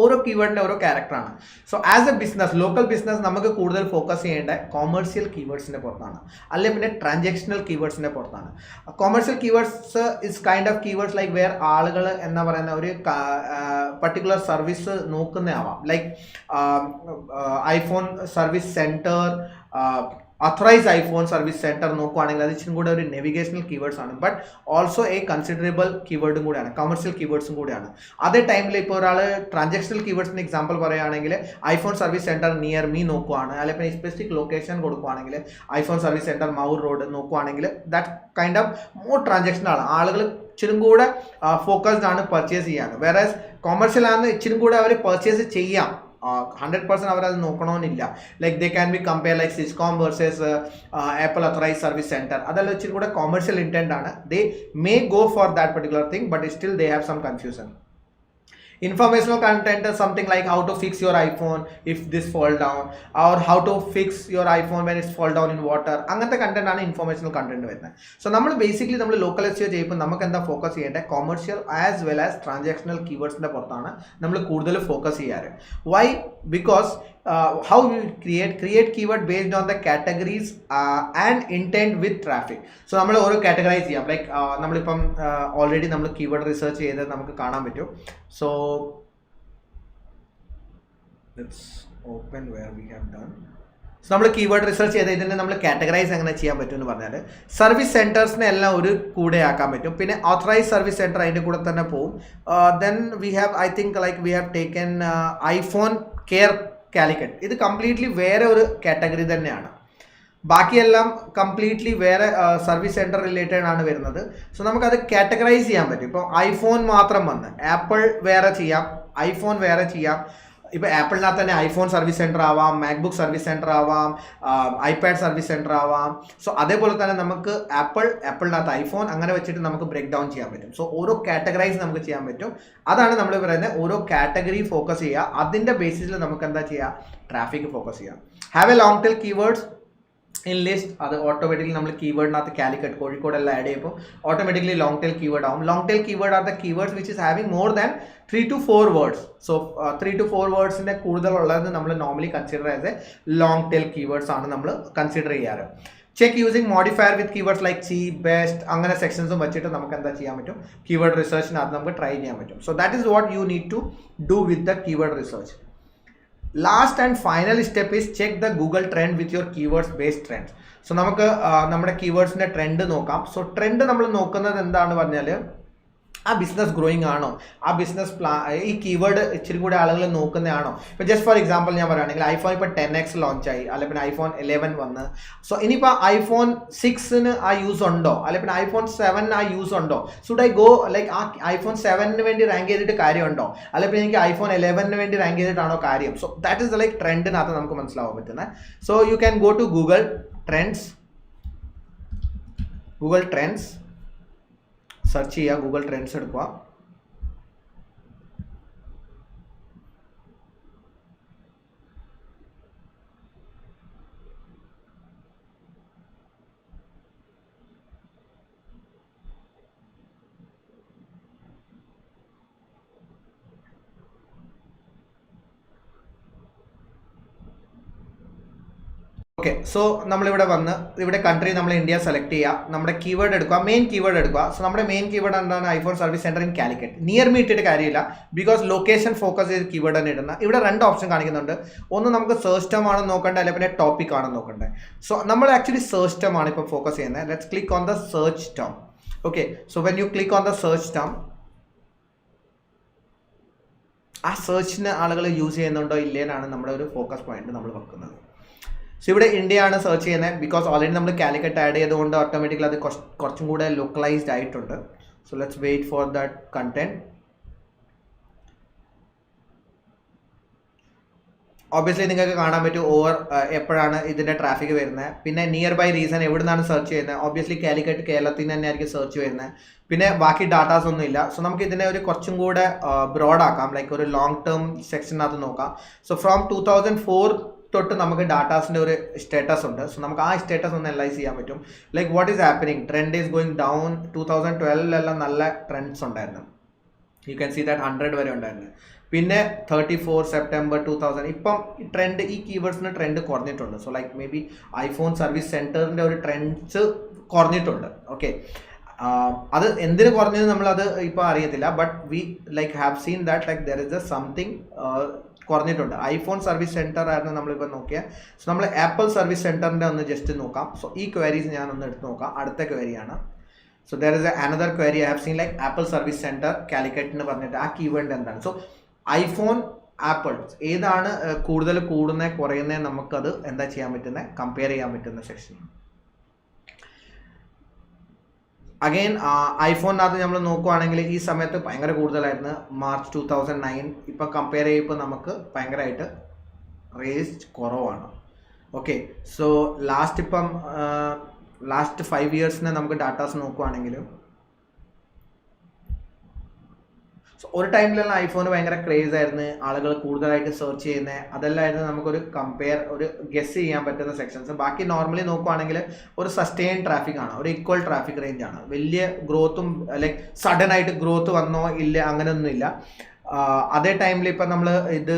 ഓരോ കീവേഡിൻ്റെ ഓരോ ക്യാരക്ടറാണ്. So as a business, local business നമുക്ക് കൂടുതൽ ഫോക്കസ് ചെയ്യേണ്ട കൊമേഴ്സ്യൽ കീവേഡ്സിൻ്റെ പുറത്താണ്, അല്ലെങ്കിൽ പിന്നെ ട്രാൻസാക്ഷണൽ കീവേഡ്സിൻ്റെ പുറത്താണ്. Commercial keywords is kind of keywords like where ആളുകൾ എന്ന് പറയുന്ന ഒരു പർട്ടിക്കുലർ സർവീസ് നോക്കുന്നതാവാം. Like iPhone service center, authorised iPhone service center നോക്കുവാണെങ്കിൽ അത് ഇച്ചിരി കൂടെ ഒരു നെവിഗേഷണൽ കീവേഡ്സ് ആണ്, ബട്ട് ഓൾസോ എ കൺസിഡറബിൾ കീവേഡും കൂടെയാണ്, കമേഴ്സ്യൽ കീവേഡ്സും കൂടെയാണ്. അതേ ടൈമിൽ ഇപ്പോൾ ഒരാൾ ട്രാൻസാക്ഷണൽ കീവേഡ്സിന് എക്സാമ്പിൾ പറയുകയാണെങ്കിൽ iPhone service centre near me നോക്കുവാണ്, അല്ലെങ്കിൽ പിന്നെ സ്പെസിഫിക് ലൊക്കേഷൻ കൊടുക്കുവാണെങ്കിൽ iPhone service center Mavoor road നോക്കുവാണെങ്കിൽ ദാറ്റ് കൈൻഡ് ഓഫ് മോർ ട്രാൻസാക്ഷനാണ്. ആളുകൾ ഇച്ചിരി കൂടെ ഫോക്കസ്ഡ് ആണ് പർച്ചേസ് ചെയ്യാൻ. വേറെ കൊമേഴ്സ്യൽ ആണ് ഇച്ചിരി കൂടെ അവർ പർച്ചേസ് ചെയ്യാം, 100% അവരത് നോക്കണമെന്നില്ല. Like they can be compare like Siscom versus Apple authorised service center. അതെല്ലാം ഇച്ചിരി കൂടെ കൊമേഴ്സ്യൽ ഇൻറ്റൻറ്റ് ആണ്. They may go for that particular thing, but still they have some confusion. Informational content is something like how to fix your iPhone if this fall down, or how to fix your iPhone when it's fall down in water. അങ്ങനത്തെ content ആണ് informational content വരുന്നത്. So നമ്മൾ basically നമ്മൾ local SEO ചെയ്യുമ്പോൾ നമുക്ക് എന്താ focus ചെയ്യേണ്ടത്, commercial as well as transactional കീവേഡ്സിൻ്റെ പുറത്താണ് നമ്മൾ കൂടുതൽ ഫോക്കസ് ചെയ്യാറ്. Why? Because how you create keyword based on the categories and intent with traffic. So നമ്മൾ ഓരോ കാറ്റഗറൈസ് ചെയ്യാം. ലൈക്ക് നമ്മളിപ്പം ഓൾറെഡി നമ്മൾ കീവേഡ് റിസർച്ച് ചെയ്ത് നമുക്ക് കാണാൻ പറ്റും. So let's open where we have done. So നമ്മൾ കീവേഡ് റിസർച്ച് ചെയ്ത് ഇതിനെ നമ്മൾ കാറ്റഗറൈസ് എങ്ങനെ ചെയ്യാൻ പറ്റും എന്ന് പറഞ്ഞാൽ സർവീസ് സെൻറ്റേഴ്സിനെ എല്ലാം ഒരു കൂടെ ആക്കാൻ പറ്റും. പിന്നെ ഓത്തറൈസ് സർവീസ് സെൻറ്റർ അതിൻ്റെ കൂടെ തന്നെ പോകും. Then we have I think like we have taken iPhone care Calicut. ഇത് കംപ്ലീറ്റ്ലി വേറെ ഒരു കാറ്റഗറി തന്നെയാണ്. ബാക്കിയെല്ലാം കംപ്ലീറ്റ്ലി വേറെ സർവീസ് സെൻറ്റർ റിലേറ്റഡ് ആണ് വരുന്നത്. സോ നമുക്കത് കാറ്റഗറൈസ് ചെയ്യാൻ പറ്റും. ഇപ്പോൾ ഐഫോൺ മാത്രം വന്ന് ആപ്പിൾ വേറെ ചെയ്യാം, ഐഫോൺ വേറെ ചെയ്യാം. ഇപ്പോൾ ആപ്പിളിനകത്ത് തന്നെ ഐഫോൺ സർവീസ് സെൻറ്റർ ആവാം, മാക്ബുക്ക് സർവീസ് സെൻറ്റർ ആവാം, ഐപാഡ് സർവീസ് സെൻറ്റർ ആവാം. സോ അതേപോലെ തന്നെ നമുക്ക് ആപ്പിളിനകത്ത് ഐഫോൺ അങ്ങനെ വെച്ചിട്ട് നമുക്ക് ബ്രേക്ക് ഡൗൺ ചെയ്യാൻ പറ്റും. സോ ഓരോ കാറ്റഗറൈസ് നമുക്ക് ചെയ്യാൻ പറ്റും. അതാണ് നമ്മൾ പറയുന്നത് ഓരോ കാറ്റഗറി ഫോക്കസ് ചെയ്യുക, അതിൻ്റെ ബേസിസിൽ നമുക്ക് എന്താ ചെയ്യുക, ട്രാഫിക് ഫോക്കസ് ചെയ്യുക. Have a long tail keywords in list. അത് ഓട്ടോമാറ്റിക്കലി നമ്മൾ കീവേഡിനകത്ത് കാലിക്കറ്റ് കോഴിക്കോട് എല്ലാം ആഡ് ചെയ്യുമ്പോൾ ഓട്ടോമാറ്റിക്കലി ലോങ് ടെയിൽ കീവേഡ് ആവും. Long tail keyword are the keywords which is having more than 3 to 4 words. So 3 to 4 വേർഡ്സിൻ്റെ കൂടുതലുള്ളത് നമ്മൾ normally consider as a long tail keywords ആണ് നമ്മൾ കൺസിഡർ ചെയ്യാറ്. Check using modifier with keywords like C, best, അങ്ങനെ സെക്ഷൻസും വെച്ചിട്ട് നമുക്ക് എന്താ ചെയ്യാൻ പറ്റും, കീവേഡ് റിസർച്ചിനകത്ത് നമുക്ക് ട്രൈ ചെയ്യാൻ പറ്റും. So that is what you need to do with the keyword research. Last and final step is check the Google trend with your keywords based trends. So നമുക്ക് നമ്മുടെ കീവേഡ്സിൻ്റെ ട്രെൻഡ് നോക്കാം. സോ ട്രെൻഡ് നമ്മൾ നോക്കുന്നത് എന്താണെന്ന് പറഞ്ഞാൽ ആ ബിസിനസ് ഗ്രോയിങ് ആണോ, ആ ബിസിനസ് ഈ കീവേഡ് ഇച്ചിരി കൂടെ ആളുകൾ നോക്കുന്നതാണോ. ഇപ്പോൾ ജസ്റ്റ് ഫോർ എക്സാമ്പിൾ ഞാൻ പറയുകയാണെങ്കിൽ ഐഫോൺ ഇപ്പോൾ 10X ലോഞ്ചായി, അല്ലെങ്കിൽ പിന്നെ ഐഫോൺ 11 വന്ന്. സോ ഇനിയിപ്പോൾ ഐഫോൺ 6 ആ യൂസ് ഉണ്ടോ, അല്ലെങ്കിൽ പിന്നെ ഐഫോൺ 7 ആ യൂസ് ഉണ്ടോ. ഷുഡ് ഐ ഗോ ലൈക്ക് ആ ഐഫോൺ 7 വേണ്ടി റാങ്ക് ചെയ്തിട്ട് കാര്യമുണ്ടോ, അല്ലെങ്കിൽ പിന്നെ എനിക്ക് ഐഫോൺ 11 വേണ്ടി റാങ്ക് ചെയ്തിട്ടാണോ കാര്യം. സോ ദാറ്റ് ഈസ് ലൈക്ക് ട്രെൻഡിനകത്ത് നമുക്ക് മനസ്സിലാവാൻ പറ്റുന്നത്. So you can go to Google trends. Search ചെയ്യുക, ഗൂഗിൾ ട്രെൻഡ്സ് എടുക്കുക. ഓക്കെ, സോ നമ്മളിവിടെ വന്ന് ഇവിടെ കൺട്രി നമ്മൾ ഇന്ത്യ സെലക്ട് ചെയ്യുക, നമ്മുടെ കീവേഡ് എടുക്കുക, മെയിൻ കീവേഡ് എടുക്കുക. സോ നമ്മുടെ മെയിൻ കീവേഡ് എന്താണ്? IPhone service centre in Calicut. Near me ഇട്ടിട്ട് കാര്യമില്ല, ബിക്കോസ് ലൊക്കേഷൻ ഫോക്കസ് ചെയ്ത് കീവേഡ് തന്നെ ഇടുന്ന. ഇവിടെ 2 ഓപ്ഷൻ കാണിക്കുന്നുണ്ട്. ഒന്ന് നമുക്ക് സെർച്ച് ടേം ആണെന്ന് നോക്കേണ്ടത്, അല്ലെങ്കിൽ പിന്നെ ടോപ്പിക് ആണെന്ന് നോക്കേണ്ടത്. സോ നമ്മൾ ആക്ച്വലി സെർച്ച് ടേം ആണ് ഇപ്പോൾ ഫോക്കസ് ചെയ്യുന്നത്. Let's click on the search term. Okay, so when you click on the search term, ആ സെർച്ചിന് ആളുകൾ യൂസ് ചെയ്യുന്നുണ്ടോ ഇല്ലേന്നാണ് നമ്മുടെ ഒരു ഫോക്കസ് പോയിന്റ് നമ്മൾ വെക്കുന്നത്. സോ ഇവിടെ ഇന്ത്യ ആണ് സെർച്ച് ചെയ്യുന്നത്, ബിക്കോസ് ഓൾറെഡി നമ്മൾ കാലിക്കറ്റ് ആഡ് ചെയ്തുകൊണ്ട് ഓട്ടോമാറ്റിക്കലി അത് കുറച്ചും കൂടെ ലൊക്കലൈസ്ഡ് ആയിട്ടുണ്ട്. So let's wait for that content. Obviously നിങ്ങൾക്ക് കാണാൻ പറ്റും എപ്പോഴാണ് ഇതിൻ്റെ ട്രാഫിക് വരുന്നത്. പിന്നെ നിയർ ബൈ റീസൺ എവിടെ നിന്നാണ് സെർച്ച് ചെയ്യുന്നത്. ഒബ്വിയസ്ലി കാലിക്കറ്റ് കേരളത്തിൽ നിന്ന് തന്നെ ആയിരിക്കും സെർച്ച് വരുന്നത്. പിന്നെ ബാക്കി ഡാറ്റാസ് ഒന്നും ഇല്ല. സോ നമുക്ക് ഇതിനെ ഒരു കുറച്ചും കൂടെ ബ്രോഡ് ആക്കാം, ലൈക്ക് ഒരു ലോങ് ടേം സെക്ഷനകത്ത് നോക്കാം. സോ ഫ്രോം 2004 തൊട്ട് നമുക്ക് ഡാറ്റാസിൻ്റെ ഒരു സ്റ്റാറ്റസ് ഉണ്ട്. സോ നമുക്ക് ആ സ്റ്റാറ്റസ് ഒന്ന് അനലൈസ് ചെയ്യാൻ പറ്റും. Like what is happening, trend is going down. 2012 നല്ല ട്രെൻഡ്സ് ഉണ്ടായിരുന്നു. യു ക്യാൻ സീ ദാറ്റ് 100 വരെ ഉണ്ടായിരുന്നു. പിന്നെ 34 സെപ്റ്റംബർ 2000 ഇപ്പം ട്രെൻഡ്, ഈ കീവേഡ്സിന് ട്രെൻഡ് കുറഞ്ഞിട്ടുണ്ട്. So like may be iPhone service സെൻറ്ററിൻ്റെ ഒരു ട്രെൻഡ്സ് കുറഞ്ഞിട്ടുണ്ട്. ഓക്കെ, അത് എന്തിനു കുറഞ്ഞത് നമ്മളത് ഇപ്പോൾ അറിയത്തില്ല. But we like have seen that like there is A something കുറഞ്ഞിട്ടുണ്ട്. ഐഫോൺ സർവീസ് സെൻറ്റർ ആയിരുന്നു നമ്മളിപ്പോൾ നോക്കിയാൽ. സോ നമ്മൾ ആപ്പിൾ സർവീസ് സെൻറ്ററിൻ്റെ ഒന്ന് ജസ്റ്റ് നോക്കാം. സോ ഈ ക്വയറീസ് ഞാനൊന്ന് എടുത്ത് നോക്കാം. അടുത്ത ക്വയറിയാണ്. So there is another query I have seen like Apple service center Calicut എന്ന് പറഞ്ഞിട്ട് ആ കീവേഡ് എന്താണ്. സോ ഐഫോൺ, ആപ്പിൾ ഏതാണ് കൂടുതൽ കൂടുന്നത് കുറയുന്നത് നമുക്കത് എന്താ ചെയ്യാൻ പറ്റുന്നത്, കമ്പയർ ചെയ്യാൻ പറ്റുന്ന സെക്ഷൻ. അഗെയിൻ ഐഫോണിനകത്ത് നമ്മൾ നോക്കുവാണെങ്കിൽ ഈ സമയത്ത് ഭയങ്കര കൂടുതലായിരുന്നു, മാർച്ച് 2009. ഇപ്പം കമ്പയർ ചെയ്യുമ്പോൾ നമുക്ക് ഭയങ്കരമായിട്ട് റേസ്റ്റ് കുറവാണ്. ഓക്കെ, സോ ലാസ്റ്റ് 5 ഇയേഴ്സിനെ നമുക്ക് ഡാറ്റാസ് നോക്കുവാണെങ്കിലും സോ ഒരു ടൈമിലുള്ള ഐഫോൺ ഭയങ്കര ക്രേസ് ആയിരുന്നു, ആളുകൾ കൂടുതലായിട്ട് സെർച്ച് ചെയ്യുന്നത്. അതെല്ലാമായിരുന്നു നമുക്കൊരു ഒരു ഗസ് ചെയ്യാൻ പറ്റുന്ന സെക്ഷൻസ്. ബാക്കി നോർമലി നോക്കുവാണെങ്കിൽ ഒരു സസ്റ്റെയിൻ ട്രാഫിക് ആണ്, ഒരു ഈക്വൽ ട്രാഫിക് റേഞ്ച് ആണ്. വലിയ ഗ്രോത്തും ലൈക്ക് സഡൻ ആയിട്ട് ഗ്രോത്ത് വന്നോ ഇല്ല അങ്ങനെയൊന്നുമില്ല. അതേ ടൈമിൽ ഇപ്പം നമ്മൾ ഇത്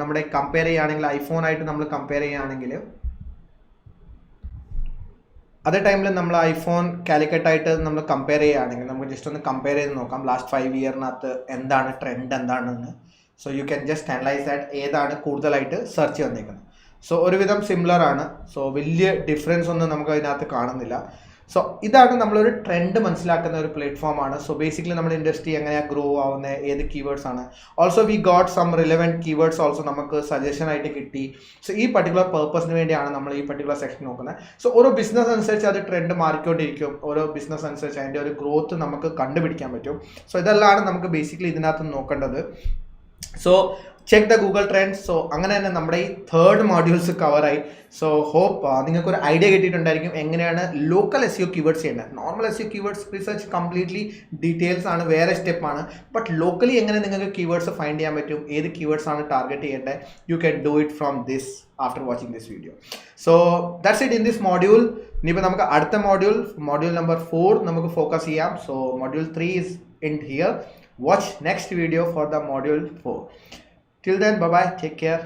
നമ്മുടെ കമ്പയർ ചെയ്യുകയാണെങ്കിൽ ഐഫോണായിട്ട് നമ്മൾ കമ്പയർ ചെയ്യുകയാണെങ്കിൽ അതേ ടൈമിൽ നമ്മൾ ഐഫോൺ കാലിക്കറ്റായിട്ട് നമ്മൾ കമ്പയർ ചെയ്യുകയാണെങ്കിൽ നമുക്ക് ജസ്റ്റ് ഒന്ന് കമ്പയർ ചെയ്ത് നോക്കാം ലാസ്റ്റ് 5 ഇയറിനകത്ത് എന്താണ് ട്രെൻഡ് എന്താണെന്ന്. So you can just analyse that ഏതാണ് കൂടുതലായിട്ട് സെർച്ച് വന്നിരിക്കുന്നത്. സോ ഒരുവിധം സിമിലർ ആണ്. സോ വലിയ ഡിഫറൻസ് ഒന്നും നമുക്ക് അതിനകത്ത് കാണുന്നില്ല. സോ ഇതാണ് നമ്മളൊരു ട്രെൻഡ് മനസ്സിലാക്കുന്ന ഒരു പ്ലാറ്റ്ഫോമാണ്. സോ ബേസിക്കലി നമ്മുടെ ഇൻഡസ്ട്രി എങ്ങനെയാണ് ഗ്രോ ആവുന്നത്, ഏത് കീവേഡ്സ് ആണ്. Also we got some relevant keywords also നമുക്ക് സജഷൻ ആയിട്ട് കിട്ടി. സോ ഈ പർട്ടിക്കുലർ പർപ്പസിന് വേണ്ടിയാണ് നമ്മൾ ഈ പർട്ടിക്കുലർ സെക്ഷൻ നോക്കുന്നത്. സോ ഓരോ ബിസിനസ് അനുസരിച്ച് അത് ട്രെൻഡ് മാറിക്കൊണ്ടിരിക്കും. ഓരോ ബിസിനസ് അനുസരിച്ച് അതിൻ്റെ ഒരു ഗ്രോത്ത് നമുക്ക് കണ്ടുപിടിക്കാൻ പറ്റും. സോ ഇതെല്ലാം നമുക്ക് ബേസിക്കലി ഇതിനകത്ത് നോക്കേണ്ടത്. So check the Google trends. So അങ്ങനെ തന്നെ നമ്മുടെ ഈ 3rd മോഡ്യൂൾസ് കവറായി. സോ ഹോപ്പ് നിങ്ങൾക്കൊരു ഐഡിയ കിട്ടിയിട്ടുണ്ടായിരിക്കും എങ്ങനെയാണ് ലോക്കൽ SEO കീവേഡ്സ് ചെയ്യേണ്ടത്. Normal SEO keywords research completely details ആണ്, വേറെ സ്റ്റെപ്പാണ്. ബട്ട് ലോക്കലി എങ്ങനെ നിങ്ങൾക്ക് കീവേഡ്സ് ഫൈൻഡ് ചെയ്യാൻ പറ്റും, ഏത് കീവേഡ്സ് ആണ് ടാർഗറ്റ് ചെയ്യേണ്ടത്, you can do it from this after watching this video. So that's it in this module. ഇനിയിപ്പോൾ നമുക്ക് അടുത്ത മോഡ്യൂൾ നമ്പർ 4 നമുക്ക് ഫോക്കസ് ചെയ്യാം. So module 3 is in here. Watch next video for the module 4. Till then, bye bye, take care.